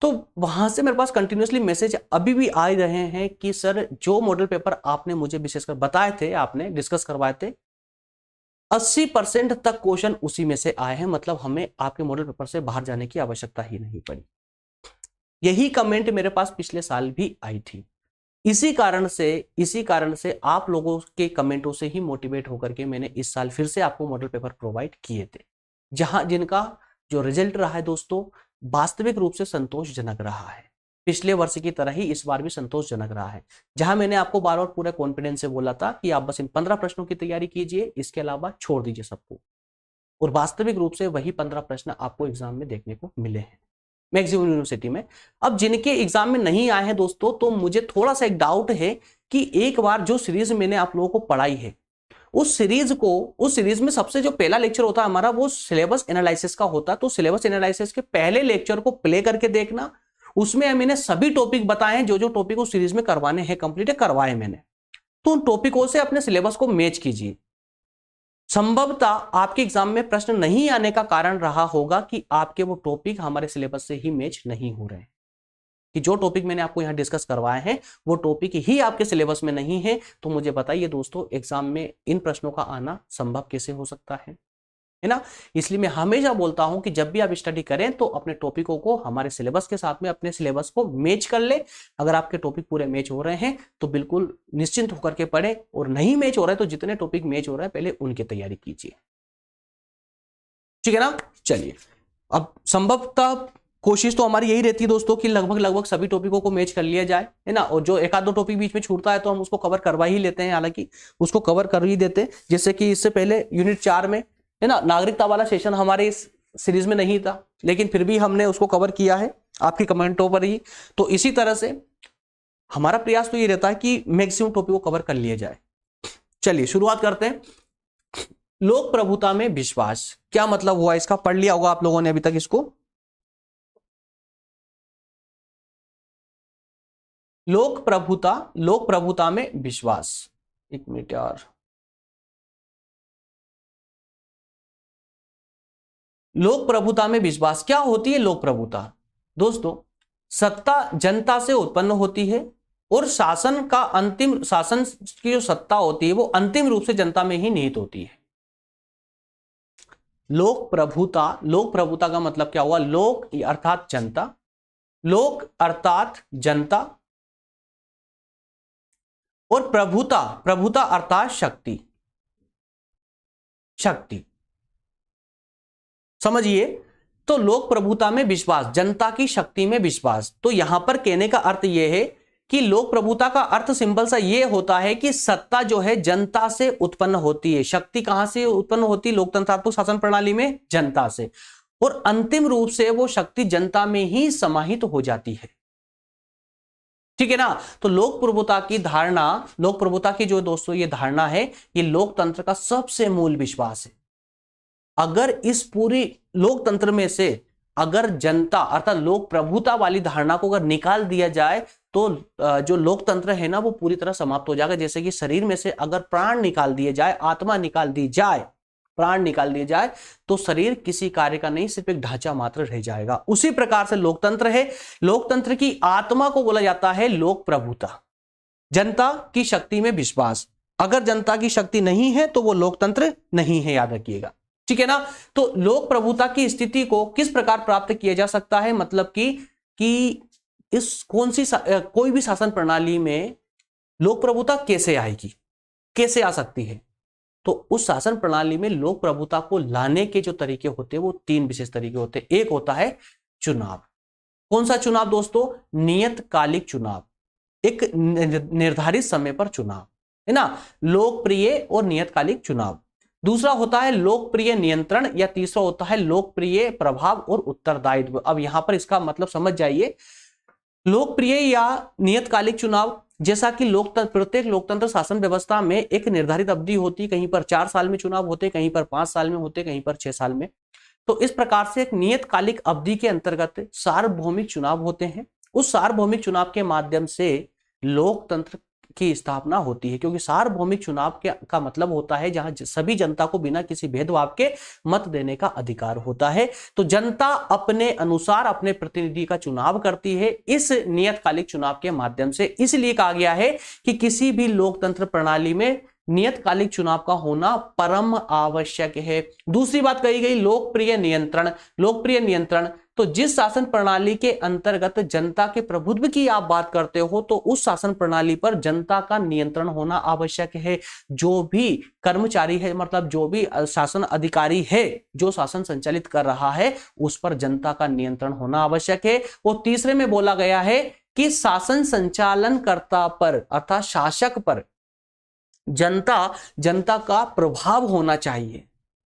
तो वहां से मेरे पास कंटिन्यूसली मैसेज अभी भी आ रहे हैं कि सर जो मॉडल पेपर आपने मुझे विशेषकर बताए थे, आपने डिस्कस करवाए थे, 80% तक क्वेश्चन उसी में से आए हैं, मतलब हमें आपके मॉडल पेपर से बाहर जाने की आवश्यकता ही नहीं पड़ी। यही कमेंट मेरे पास पिछले साल भी आई थी। इसी कारण से आप लोगों के कमेंटों से ही मोटिवेट होकर के मैंने इस साल फिर से आपको मॉडल पेपर प्रोवाइड किए थे, जहां जिनका जो रिजल्ट रहा है दोस्तों वास्तविक रूप से संतोषजनक रहा है। पिछले वर्ष की तरह ही इस बार भी संतोषजनक रहा है, जहां मैंने आपको बार बार पूरे कॉन्फिडेंस से बोला था कि आप बस इन 15 प्रश्नों की तैयारी कीजिए, इसके अलावा छोड़ दीजिए सबको, और वास्तविक रूप से वही 15 प्रश्न आपको एग्जाम में देखने को मिले हैं मैक्सिमम यूनिवर्सिटी में। अब जिनके एग्जाम में नहीं आए हैं दोस्तों, तो मुझे थोड़ा सा एक डाउट है कि एक बार जो सीरीज मैंने आप लोगों को पढ़ाई है, उस सीरीज में सबसे जो पहला लेक्चर होता है हमारा, वो सिलेबस एनालिसिस का होता है। तो सिलेबस एनालिसिस के पहले लेक्चर को प्ले करके देखना, उसमें मैंने सभी टॉपिक बताए हैं, जो जो टॉपिक उस सीरीज में करवाने हैं, कंप्लीट करवाए मैंने। तो उन टॉपिकों से अपने सिलेबस को मैच कीजिए। संभवतः आपके एग्जाम में प्रश्न नहीं आने का कारण रहा होगा कि आपके वो टॉपिक हमारे सिलेबस से ही मैच नहीं हो रहे हैं, कि जो टॉपिक मैंने आपको यहां डिस्कस करवाए हैं वो टॉपिक ही आपके सिलेबस में नहीं है। तो मुझे बताइए दोस्तों, एग्जाम में इन प्रश्नों का आना संभव कैसे हो सकता है ना। इसलिए मैं हमेशा बोलता हूं कि जब भी आप स्टडी करें तो अपने टॉपिकों को हमारे सिलेबस के साथ में, अपने सिलेबस को मैच कर ले। अगर आपके टॉपिक पूरे मैच हो रहे हैं तो बिल्कुल निश्चिंत होकर के पढ़े, और नहीं मैच हो रहा है तो जितने टॉपिक मैच हो रहा है पहले उनकी तैयारी कीजिए, ठीक है ना। चलिए, अब संभवतः कोशिश तो हमारी यही रहती है दोस्तों कि लगभग सभी टॉपिकों को मैच कर लिया जाए, है ना। और जो एक आध दो टॉपिक बीच में छूटता है तो हम उसको कवर करवा ही लेते हैं, हालांकि उसको कवर कर ही देते हैं। जैसे कि इससे पहले यूनिट 4 में, है ना, नागरिकता वाला सेशन हमारे इस सीरीज में नहीं था, लेकिन फिर भी हमने उसको कवर किया है आपकी कमेंटों पर ही। तो इसी तरह से हमारा प्रयास तो ये रहता है कि मैक्सिमम टॉपिक को कवर कर लिया जाए। चलिए शुरुआत करते हैं। लोक प्रभुता में विश्वास, क्या मतलब हुआ इसका, पढ़ लिया होगा आप लोगों ने अभी तक इसको। लोक प्रभुता में विश्वास, एक मिनट यार, लोक प्रभुता में विश्वास क्या होती है। लोक प्रभुता दोस्तों, सत्ता जनता से उत्पन्न होती है, और शासन की जो सत्ता होती है वो अंतिम रूप से जनता में ही निहित होती है। लोक प्रभुता का मतलब क्या हुआ, लोक अर्थात जनता, लोक अर्थात जनता, और प्रभुता अर्थात शक्ति। समझिए, तो लोक प्रभुता में विश्वास, जनता की शक्ति में विश्वास। तो यहां पर कहने का अर्थ यह है कि लोक प्रभुता का अर्थ सिंपल सा यह होता है कि सत्ता जो है जनता से उत्पन्न होती है। शक्ति कहां से उत्पन्न होती है लोकतंत्रात्मक शासन प्रणाली में, जनता से, और अंतिम रूप से वो शक्ति जनता में ही समाहित हो जाती है, ठीक है ना। तो लोक प्रभुता की जो दोस्तों ये धारणा है, ये लोकतंत्र का सबसे मूल विश्वास है। अगर इस पूरी लोकतंत्र में से अगर जनता अर्थात लोक प्रभुता वाली धारणा को अगर निकाल दिया जाए तो जो लोकतंत्र है ना वो पूरी तरह समाप्त हो जाएगा। जैसे कि शरीर में से अगर प्राण निकाल दिए जाए, आत्मा निकाल दी जाए, प्राण निकाल दिए जाए, तो शरीर किसी कार्य का नहीं, सिर्फ एक ढांचा मात्र रह जाएगा। उसी प्रकार से लोकतंत्र है, लोकतंत्र की आत्मा को बोला जाता है लोक प्रभुता, जनता की शक्ति में विश्वास। अगर जनता की शक्ति नहीं है तो वो लोकतंत्र नहीं है, याद रखिएगा, ठीक है ना। तो लोक प्रभुता की स्थिति को किस प्रकार प्राप्त किया जा सकता है, मतलब कि इस कोई भी शासन प्रणाली में लोक प्रभुता कैसे आएगी, कैसे आ सकती है। तो उस शासन प्रणाली में लोक प्रभुता को लाने के जो तरीके होते हैं वो 3 विशेष तरीके होते हैं। एक होता है चुनाव। कौन सा चुनाव दोस्तों? नियतकालिक चुनाव, एक निर्धारित समय पर चुनाव, है ना, लोकप्रिय और नियतकालिक चुनाव। दूसरा होता है लोकप्रिय नियंत्रण, या तीसरा होता है लोकप्रिय प्रभाव और उत्तरदायित्व। अब यहां पर इसका मतलब समझ जाइए। लोकप्रिय या नियतकालिक चुनाव, जैसा कि प्रत्येक लोकतंत्र शासन व्यवस्था में एक निर्धारित अवधि होती, कहीं पर 4 साल में चुनाव होते, कहीं पर 5 साल में होते, कहीं पर 6 साल में। तो इस प्रकार से एक नियतकालिक अवधि के अंतर्गत सार्वभौमिक चुनाव होते हैं। उस सार्वभौमिक चुनाव के माध्यम से लोकतंत्र की स्थापना होती है, क्योंकि सार्वभौमिक चुनाव का मतलब होता है जहां सभी जनता को बिना किसी भेदभाव के मत देने का अधिकार होता है। तो जनता अपने अनुसार अपने प्रतिनिधि का चुनाव करती है इस नियतकालिक चुनाव के माध्यम से। इसलिए कहा गया है कि किसी भी लोकतंत्र प्रणाली में नियतकालिक चुनाव का होना परम आवश्यक है। दूसरी बात कही गई लोकप्रिय नियंत्रण। लोकप्रिय नियंत्रण, तो जिस शासन प्रणाली के अंतर्गत जनता के प्रभुत्व की आप बात करते हो, तो उस शासन प्रणाली पर जनता का नियंत्रण होना आवश्यक है। जो भी कर्मचारी है, मतलब जो भी शासन अधिकारी है जो शासन संचालित कर रहा है, उस पर जनता का नियंत्रण होना आवश्यक है। और तीसरे में बोला गया है कि शासन संचालनकर्ता पर अर्थात शासक पर जनता का प्रभाव होना चाहिए।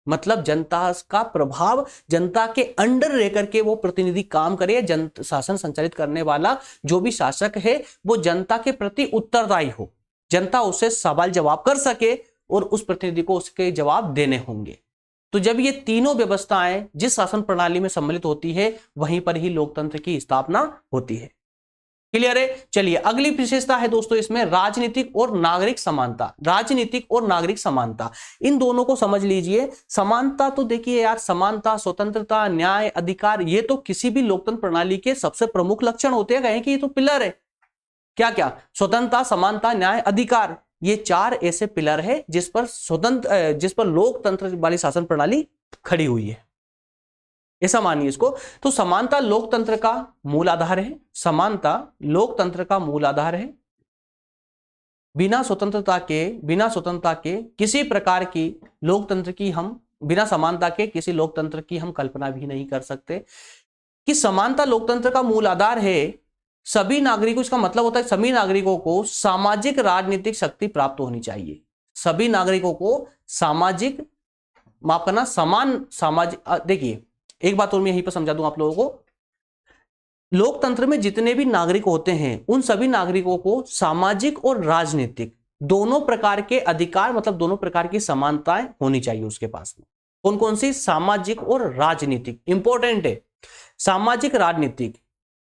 मतलब जनता का प्रभाव, जनता के अंडर रह करके वो प्रतिनिधि काम करे। शासन संचालित करने वाला जो भी शासक है वो जनता के प्रति उत्तरदायी हो, जनता उससे सवाल जवाब कर सके और उस प्रतिनिधि को उसके जवाब देने होंगे। तो जब ये तीनों व्यवस्थाएं जिस शासन प्रणाली में सम्मिलित होती है, वहीं पर ही लोकतंत्र की स्थापना होती है। क्लियर है? चलिए अगली विशेषता है दोस्तों इसमें राजनीतिक और नागरिक समानता। राजनीतिक और नागरिक समानता, इन दोनों को समझ लीजिए। समानता तो देखिए यार, समानता, स्वतंत्रता, न्याय, अधिकार, ये तो किसी भी लोकतंत्र प्रणाली के सबसे प्रमुख लक्षण होते हैं। कहें कि ये तो पिलर है। क्या क्या? स्वतंत्रता, समानता, न्याय, अधिकार, ये 4 ऐसे पिलर है जिस पर लोकतंत्र वाली शासन प्रणाली खड़ी हुई है। ऐसा मानिए इसको। तो समानता लोकतंत्र का मूल आधार है। समानता लोकतंत्र का मूल आधार है। बिना स्वतंत्रता के किसी प्रकार की लोकतंत्र की हम बिना समानता के किसी लोकतंत्र की हम कल्पना भी नहीं कर सकते। कि समानता लोकतंत्र का मूल आधार है। सभी नागरिकों, इसका मतलब होता है सभी नागरिकों को सामाजिक राजनीतिक शक्ति प्राप्त होनी चाहिए। सभी नागरिकों को सामाजिक, माफ करना, समान सामाजिक, देखिए एक बात और मैं यहीं पर समझा दूं आप लोगों को। लोकतंत्र में जितने भी नागरिक होते हैं उन सभी नागरिकों को सामाजिक और राजनीतिक दोनों प्रकार के अधिकार, मतलब दोनों प्रकार की समानताएं होनी चाहिए उसके पास में। कौन कौन सी? सामाजिक और राजनीतिक। इंपॉर्टेंट है सामाजिक राजनीतिक,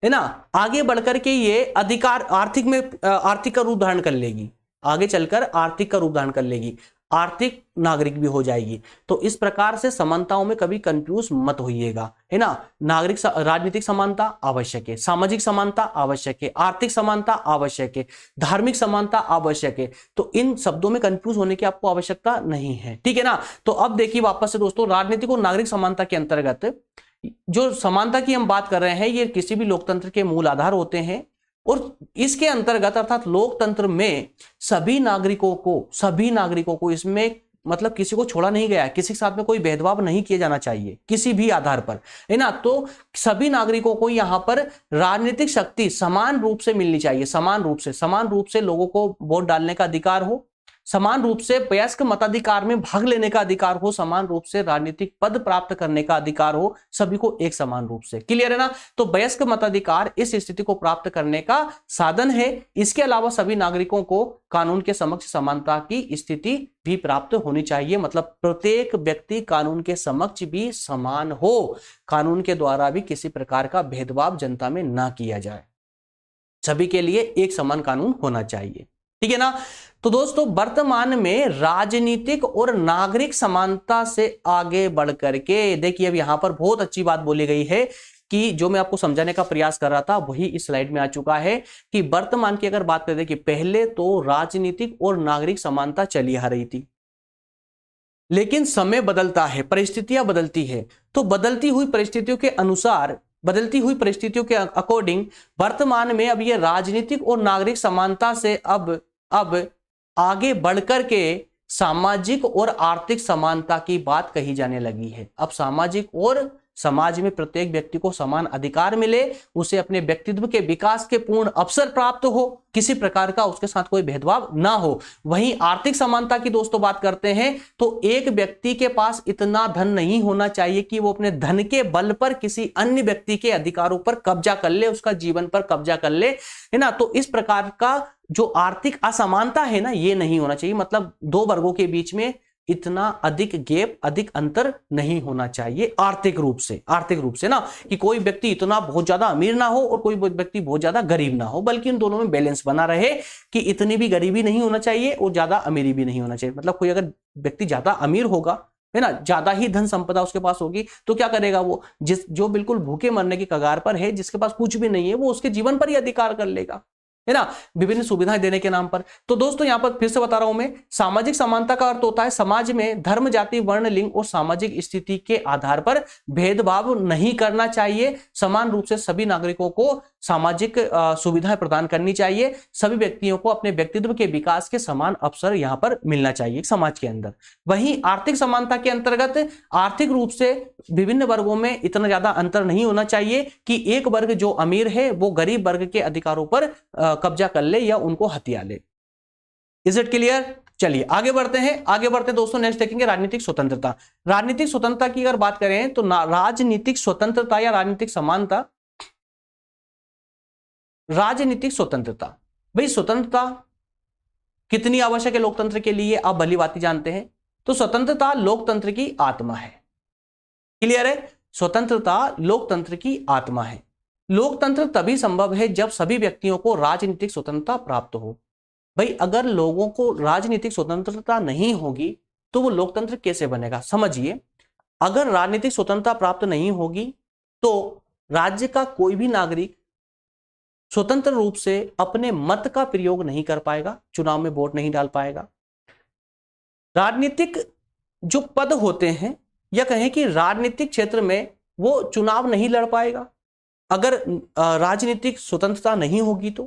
है ना। आगे बढ़कर के ये अधिकार आर्थिक का रूप धारण कर लेगी, आगे चलकर आर्थिक का रूप धारण कर लेगी, आर्थिक नागरिक भी हो जाएगी। तो इस प्रकार से समानताओं में कभी कंफ्यूज मत होइएगा, है ना। राजनीतिक समानता आवश्यक है, सामाजिक समानता आवश्यक है, आर्थिक समानता आवश्यक है, धार्मिक समानता आवश्यक है। तो इन शब्दों में कंफ्यूज होने की आपको आवश्यकता नहीं है, ठीक है ना। तो अब देखिए वापस से दोस्तों, राजनीतिक और नागरिक समानता के अंतर्गत जो समानता की हम बात कर रहे हैं, ये किसी भी लोकतंत्र के मूल आधार होते हैं। और इसके अंतर्गत अर्थात लोकतंत्र में सभी नागरिकों को इसमें मतलब किसी को छोड़ा नहीं गया, किसी के साथ में कोई भेदभाव नहीं किया जाना चाहिए किसी भी आधार पर, है ना। तो सभी नागरिकों को यहाँ पर राजनीतिक शक्ति समान रूप से मिलनी चाहिए। समान रूप से लोगों को वोट डालने का अधिकार हो, समान रूप से वयस्क मताधिकार में भाग लेने का अधिकार हो, समान रूप से राजनीतिक पद प्राप्त करने का अधिकार हो, सभी को एक समान रूप से। क्लियर है ना। तो वयस्क मताधिकार इस स्थिति को प्राप्त करने का साधन है। इसके अलावा सभी नागरिकों को कानून के समक्ष समानता की स्थिति भी प्राप्त होनी चाहिए। मतलब प्रत्येक व्यक्ति कानून के समक्ष भी समान हो, कानून के द्वारा भी किसी प्रकार का भेदभाव जनता में ना किया जाए, सभी के लिए एक समान कानून होना चाहिए, ठीक है ना। तो दोस्तों वर्तमान में राजनीतिक और नागरिक समानता से आगे बढ़ करके देखिए, अब यहां पर बहुत अच्छी बात बोली गई है कि जो मैं आपको समझाने का प्रयास कर रहा था वही इस स्लाइड में आ चुका है। कि वर्तमान की अगर बात करें कि पहले तो राजनीतिक और नागरिक समानता चली आ रही थी, लेकिन समय बदलता है, परिस्थितियां बदलती है। तो बदलती हुई परिस्थितियों के अनुसार, बदलती हुई परिस्थितियों के अकॉर्डिंग वर्तमान में अब ये राजनीतिक और नागरिक समानता से अब आगे बढ़कर के सामाजिक और आर्थिक समानता की बात कही जाने लगी है। अब सामाजिक और समाज में प्रत्येक व्यक्ति को समान अधिकार मिले, उसे अपने व्यक्तित्व के विकास के पूर्ण अवसर प्राप्त हो, किसी प्रकार का उसके साथ कोई भेदभाव ना हो। वहीं आर्थिक समानता की दोस्तों बात करते हैं तो एक व्यक्ति के पास इतना धन नहीं होना चाहिए कि वो अपने धन के बल पर किसी अन्य व्यक्ति के अधिकारों पर कब्जा कर ले, उसका जीवन पर कब्जा कर ले, है ना। तो इस प्रकार का जो आर्थिक असमानता है ना, ये नहीं होना चाहिए। मतलब दो वर्गों के बीच में इतना अधिक गैप, अधिक अंतर नहीं होना चाहिए आर्थिक रूप से ना, कि कोई व्यक्ति इतना बहुत ज्यादा अमीर ना हो और कोई व्यक्ति बहुत ज्यादा गरीब ना हो, बल्कि इन दोनों में बैलेंस बना रहे कि इतनी भी गरीबी नहीं होना चाहिए और ज्यादा अमीरी भी नहीं होना चाहिए। मतलब कोई अगर व्यक्ति ज्यादा अमीर होगा, है ना, ज्यादा ही धन संपदा उसके पास होगी, तो क्या करेगा वो, जो बिल्कुल भूखे मरने की कगार पर है, जिसके पास कुछ भी नहीं है, वो उसके जीवन पर ही अधिकार कर लेगा, है ना, विभिन्न सुविधाएं देने के नाम पर। तो दोस्तों यहां पर फिर से बता रहा हूं मैं, सामाजिक समानता का अर्थ होता है समाज में धर्म, जाति, वर्ण, लिंग और सामाजिक स्थिति के आधार पर भेदभाव नहीं करना चाहिए। समान रूप से सभी नागरिकों को सामाजिक सुविधाएं प्रदान करनी चाहिए। सभी व्यक्तियों को अपने व्यक्तित्व के विकास के समान अवसर यहां पर मिलना चाहिए समाज के अंदर। वहीं आर्थिक समानता के अंतर्गत आर्थिक रूप से विभिन्न वर्गों में इतना ज्यादा अंतर नहीं होना चाहिए कि एक वर्ग जो अमीर है वो गरीब वर्ग के अधिकारों पर कब्जा कर ले या उनको हथिया ले। Is it clear? चलिए आगे बढ़ते हैं दोस्तों। नेक्स्ट देखेंगे राजनीतिक स्वतंत्रता। राजनीतिक स्वतंत्रता की अगर बात करें तो राजनीतिक स्वतंत्रता या राजनीतिक समानता, राजनीतिक स्वतंत्रता, भाई स्वतंत्रता कितनी आवश्यक है लोकतंत्र के लिए, आप भली बात जानते हैं। तो स्वतंत्रता लोकतंत्र की आत्मा है। क्लियर है? स्वतंत्रता लोकतंत्र की आत्मा है। लोकतंत्र तभी संभव है जब सभी व्यक्तियों को राजनीतिक स्वतंत्रता प्राप्त हो। भाई अगर लोगों को राजनीतिक स्वतंत्रता नहीं होगी तो वो लोकतंत्र कैसे बनेगा? समझिए, अगर राजनीतिक स्वतंत्रता प्राप्त नहीं होगी तो राज्य का कोई भी नागरिक स्वतंत्र रूप से अपने मत का प्रयोग नहीं कर पाएगा, चुनाव में वोट नहीं डाल पाएगा। राजनीतिक जो पद होते हैं या कहें कि राजनीतिक क्षेत्र में वो चुनाव नहीं लड़ पाएगा अगर राजनीतिक स्वतंत्रता नहीं होगी तो।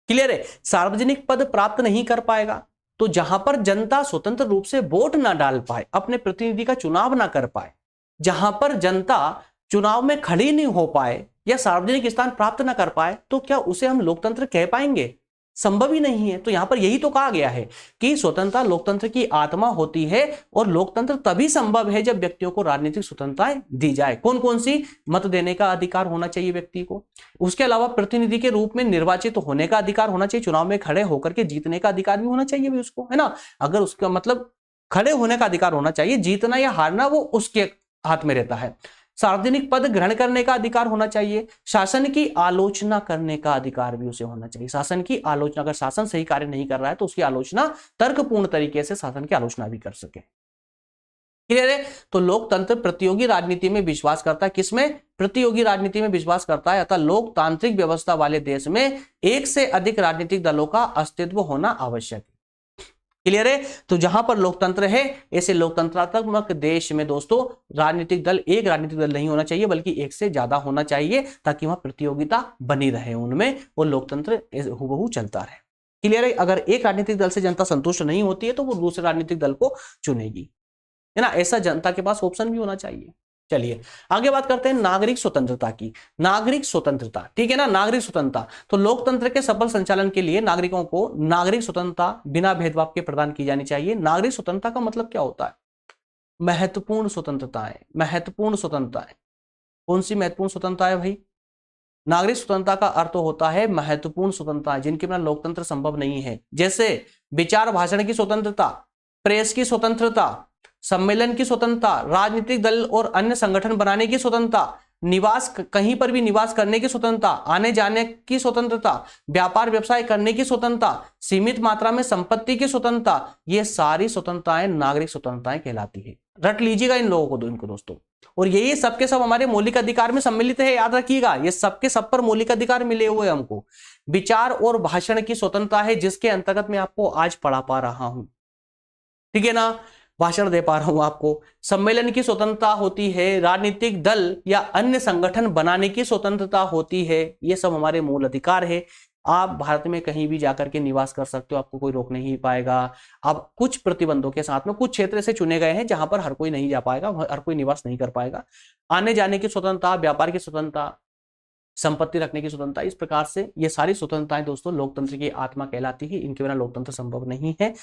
क्लियर है? सार्वजनिक पद प्राप्त नहीं कर पाएगा। तो जहां पर जनता स्वतंत्र रूप से वोट ना डाल पाए, अपने प्रतिनिधि का चुनाव ना कर पाए, जहां पर जनता चुनाव में खड़ी नहीं हो पाए या सार्वजनिक स्थान प्राप्त ना कर पाए, तो क्या उसे हम लोकतंत्र कह पाएंगे? संभव ही नहीं है। तो यहां पर यही तो कहा गया है कि स्वतंत्रता लोकतंत्र की आत्मा होती है और लोकतंत्र तभी संभव है जब व्यक्तियों को राजनीतिक स्वतंत्रताएं दी जाए। कौन कौन सी? मत देने का अधिकार होना चाहिए व्यक्ति को, उसके अलावा प्रतिनिधि के रूप में निर्वाचित होने का अधिकार होना चाहिए, चुनाव में खड़े होकर के जीतने का अधिकार भी होना चाहिए भी उसको, है ना। अगर उसका मतलब खड़े होने का अधिकार होना चाहिए, जीतना या हारना वो उसके हाथ में रहता है। सार्वजनिक पद ग्रहण करने का अधिकार होना चाहिए। शासन की आलोचना करने का अधिकार भी उसे होना चाहिए। शासन की आलोचना, अगर शासन सही कार्य नहीं कर रहा है तो उसकी आलोचना तर्कपूर्ण तरीके से शासन की आलोचना भी कर सके। क्लियर है? तो लोकतंत्र प्रतियोगी राजनीति में विश्वास करता है। किसमें? प्रतियोगी राजनीति में विश्वास करता है। अतः लोकतांत्रिक व्यवस्था वाले देश में एक से अधिक राजनीतिक दलों का अस्तित्व होना आवश्यक है। क्लियर है? तो जहां पर लोकतंत्र है, ऐसे लोकतंत्रात्मक देश में दोस्तों राजनीतिक दल, एक राजनीतिक दल नहीं होना चाहिए बल्कि एक से ज्यादा होना चाहिए, ताकि वहां प्रतियोगिता बनी रहे उनमें, वो लोकतंत्र हुबहू चलता रहे। क्लियर है? अगर एक राजनीतिक दल से जनता संतुष्ट नहीं होती है तो वो दूसरे राजनीतिक दल को चुनेगी, है ना। ऐसा जनता के पास ऑप्शन भी होना चाहिए। चलिए आगे बात करते हैं नागरिक स्वतंत्रता की। नागरिक स्वतंत्रता, ठीक है ना, नागरिक स्वतंत्रता। तो लोकतंत्र के सफल संचालन के लिए नागरिकों को नागरिक स्वतंत्रता बिना भेदभाव के प्रदान की जानी चाहिए। नागरिक स्वतंत्रता का मतलब क्या होता है? महत्वपूर्ण स्वतंत्रताएं। महत्वपूर्ण स्वतंत्रताएं कौन सी महत्वपूर्ण स्वतंत्रता है भाई? नागरिक स्वतंत्रता का अर्थ होता है महत्वपूर्ण स्वतंत्रता जिनके बिना लोकतंत्र संभव नहीं है। जैसे विचार भाषण की स्वतंत्रता, प्रेस की स्वतंत्रता, सम्मेलन की स्वतंत्रता, राजनीतिक दल और अन्य संगठन बनाने की स्वतंत्रता, निवास कहीं पर भी निवास करने की स्वतंत्रता, आने जाने की स्वतंत्रता, व्यापार व्यवसाय करने की स्वतंत्रता, सीमित मात्रा में संपत्ति की स्वतंत्रता, ये सारी स्वतंत्रताएं नागरिक स्वतंत्रताएं कहलाती है। रट लीजिएगा इन लोगों को, इनको दोस्तों। और यही सबके सब हमारे मौलिक अधिकार में सम्मिलित है, याद रखिएगा, ये सबके सब पर मौलिक अधिकार मिले हुए हमको। विचार और भाषण की स्वतंत्रता है जिसके अंतर्गत मैं आपको आज पढ़ा पा रहा हूं, ठीक है ना, भाषण दे पा रहा हूं आपको। सम्मेलन की स्वतंत्रता होती है, राजनीतिक दल या अन्य संगठन बनाने की स्वतंत्रता होती है, ये सब हमारे मूल अधिकार है। आप भारत में कहीं भी जाकर के निवास कर सकते हो, आपको कोई रोक नहीं पाएगा। अब कुछ प्रतिबंधों के साथ में कुछ क्षेत्र ऐसे चुने गए हैं जहां पर हर कोई नहीं जा पाएगा, हर कोई निवास नहीं कर पाएगा। आने जाने की स्वतंत्रता, व्यापार की स्वतंत्रता, संपत्ति रखने की स्वतंत्रता, इस प्रकार से ये सारी स्वतंत्रताएं दोस्तों लोकतंत्र की आत्मा कहलाती है। इनके बिना लोकतंत्र संभव नहीं है।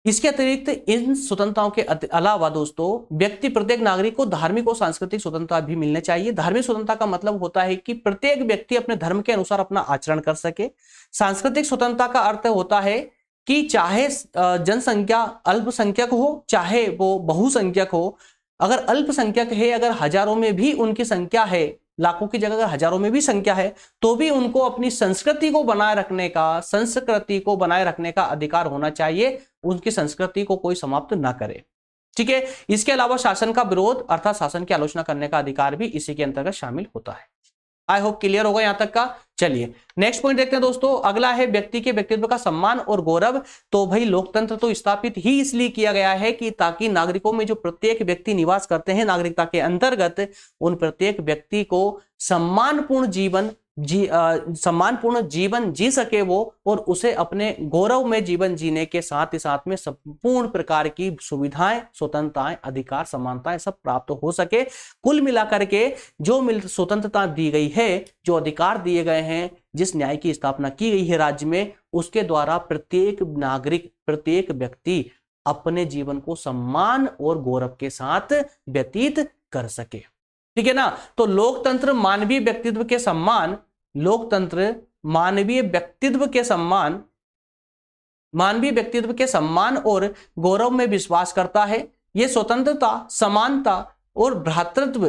इसके अतिरिक्त इन स्वतंत्रताओं के अलावा दोस्तों व्यक्ति, प्रत्येक नागरिक को धार्मिक और सांस्कृतिक स्वतंत्रता भी मिलनी चाहिए। धार्मिक स्वतंत्रता का मतलब होता है कि प्रत्येक व्यक्ति अपने धर्म के अनुसार अपना आचरण कर सके। सांस्कृतिक स्वतंत्रता का अर्थ होता है कि चाहे जनसंख्या अल्पसंख्यक हो, चाहे वो बहुसंख्यक हो, अगर अल्पसंख्यक है, अगर हजारों में भी उनकी संख्या है, लाखों की जगह अगर हजारों में भी संख्या है, तो भी उनको अपनी संस्कृति को बनाए रखने का अधिकार होना चाहिए। उनकी संस्कृति को कोई समाप्त ना करे। ठीक है। इसके अलावा शासन का विरोध अर्थात शासन की आलोचना करने का अधिकार भी इसी के अंतर्गत शामिल होता है। आई होप क्लियर होगा यहां तक का। चलिए नेक्स्ट पॉइंट देखते हैं दोस्तों। अगला है व्यक्ति के व्यक्तित्व का सम्मान और गौरव। तो भाई लोकतंत्र तो स्थापित ही इसलिए किया गया है कि ताकि नागरिकों में जो प्रत्येक व्यक्ति निवास करते हैं नागरिकता के अंतर्गत, उन प्रत्येक व्यक्ति को सम्मानपूर्ण जीवन जी सके वो, और उसे अपने गौरव में जीवन जीने के साथ ही साथ में संपूर्ण प्रकार की सुविधाएं, स्वतंत्रताएं, अधिकार, समानताएं सब प्राप्त हो सके। कुल मिलाकर के जो स्वतंत्रता दी गई है, जो अधिकार दिए गए हैं, जिस न्याय की स्थापना की गई है राज्य में, उसके द्वारा प्रत्येक नागरिक, प्रत्येक व्यक्ति अपने जीवन को सम्मान और गौरव के साथ व्यतीत कर सके। ठीक है ना। तो लोकतंत्र मानवीय व्यक्तित्व के सम्मान, लोकतंत्र मानवीय व्यक्तित्व के सम्मान और गौरव में विश्वास करता है। यह स्वतंत्रता, समानता और भ्रातृत्व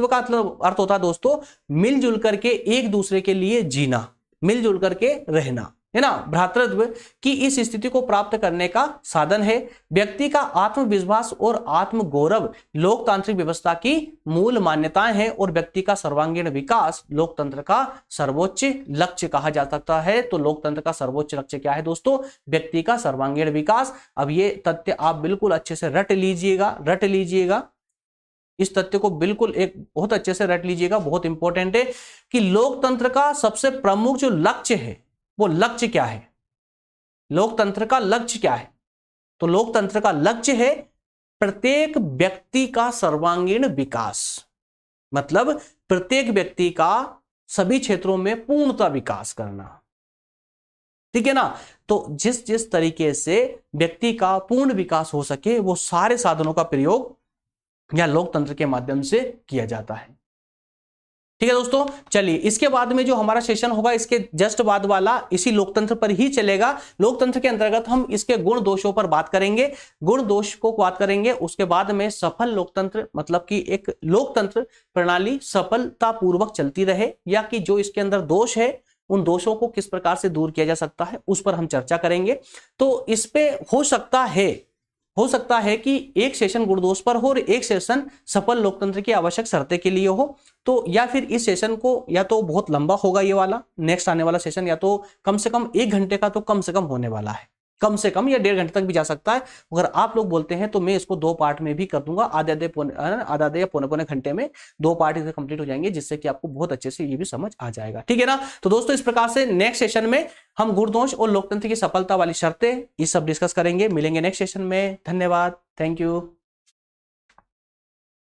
का अर्थ होता है दोस्तों मिलजुल करके एक दूसरे के लिए जीना, मिलजुल करके रहना, है ना। भ्रातृत्व की इस स्थिति को प्राप्त करने का साधन है। व्यक्ति का आत्मविश्वास और आत्म गौरव लोकतांत्रिक व्यवस्था की मूल मान्यताएं हैं, और व्यक्ति का सर्वांगीण विकास लोकतंत्र का सर्वोच्च लक्ष्य कहा जा सकता है। तो लोकतंत्र का सर्वोच्च लक्ष्य क्या है दोस्तों? व्यक्ति का सर्वांगीण विकास। अब ये तथ्य आप बिल्कुल अच्छे से रट लीजिएगा। इस तथ्य को बिल्कुल एक बहुत अच्छे से रट लीजिएगा, बहुत इंपॉर्टेंट है कि लोकतंत्र का सबसे प्रमुख जो लक्ष्य है, वो लक्ष्य क्या है? लोकतंत्र का लक्ष्य क्या है? तो लोकतंत्र का लक्ष्य है प्रत्येक व्यक्ति का सर्वांगीण विकास, मतलब प्रत्येक व्यक्ति का सभी क्षेत्रों में पूर्णतः विकास करना। ठीक है ना। तो जिस तरीके से व्यक्ति का पूर्ण विकास हो सके, वो सारे साधनों का प्रयोग या लोकतंत्र के माध्यम से किया जाता है। ठीक है दोस्तों। चलिए इसके बाद में जो हमारा सेशन होगा, इसके जस्ट बाद वाला इसी लोकतंत्र पर ही चलेगा। लोकतंत्र के अंतर्गत हम इसके गुण दोषों पर बात करेंगे, गुण दोष को बात करेंगे। उसके बाद में सफल लोकतंत्र, मतलब कि एक लोकतंत्र प्रणाली सफलतापूर्वक चलती रहे, या कि जो इसके अंदर दोष है उन दोषों को किस प्रकार से दूर किया जा सकता है, उस पर हम चर्चा करेंगे। तो इस पे हो सकता है कि एक सेशन गुण दोष पर हो और एक सेशन सफल लोकतंत्र की आवश्यक शर्तें के लिए हो। तो या फिर इस सेशन को या तो बहुत लंबा होगा ये वाला नेक्स्ट आने वाला सेशन, या तो कम से कम 1 घंटे का तो कम से कम होने वाला है, कम से कम, या 1.5 घंटे तक भी जा सकता है। अगर आप लोग बोलते हैं तो मैं इसको 2 पार्ट में भी कर दूंगा, आधे या पौने घंटे में 2 पार्ट इसे कंप्लीट हो जाएंगे, जिससे कि आपको बहुत अच्छे से ये भी समझ आ जाएगा। ठीक है ना। तो दोस्तों इस प्रकार से नेक्स्ट सेशन में हम गुण दोष और लोकतंत्र की सफलता वाली शर्तें ये सब डिस्कस करेंगे। मिलेंगे नेक्स्ट सेशन में। धन्यवाद, थैंक यू।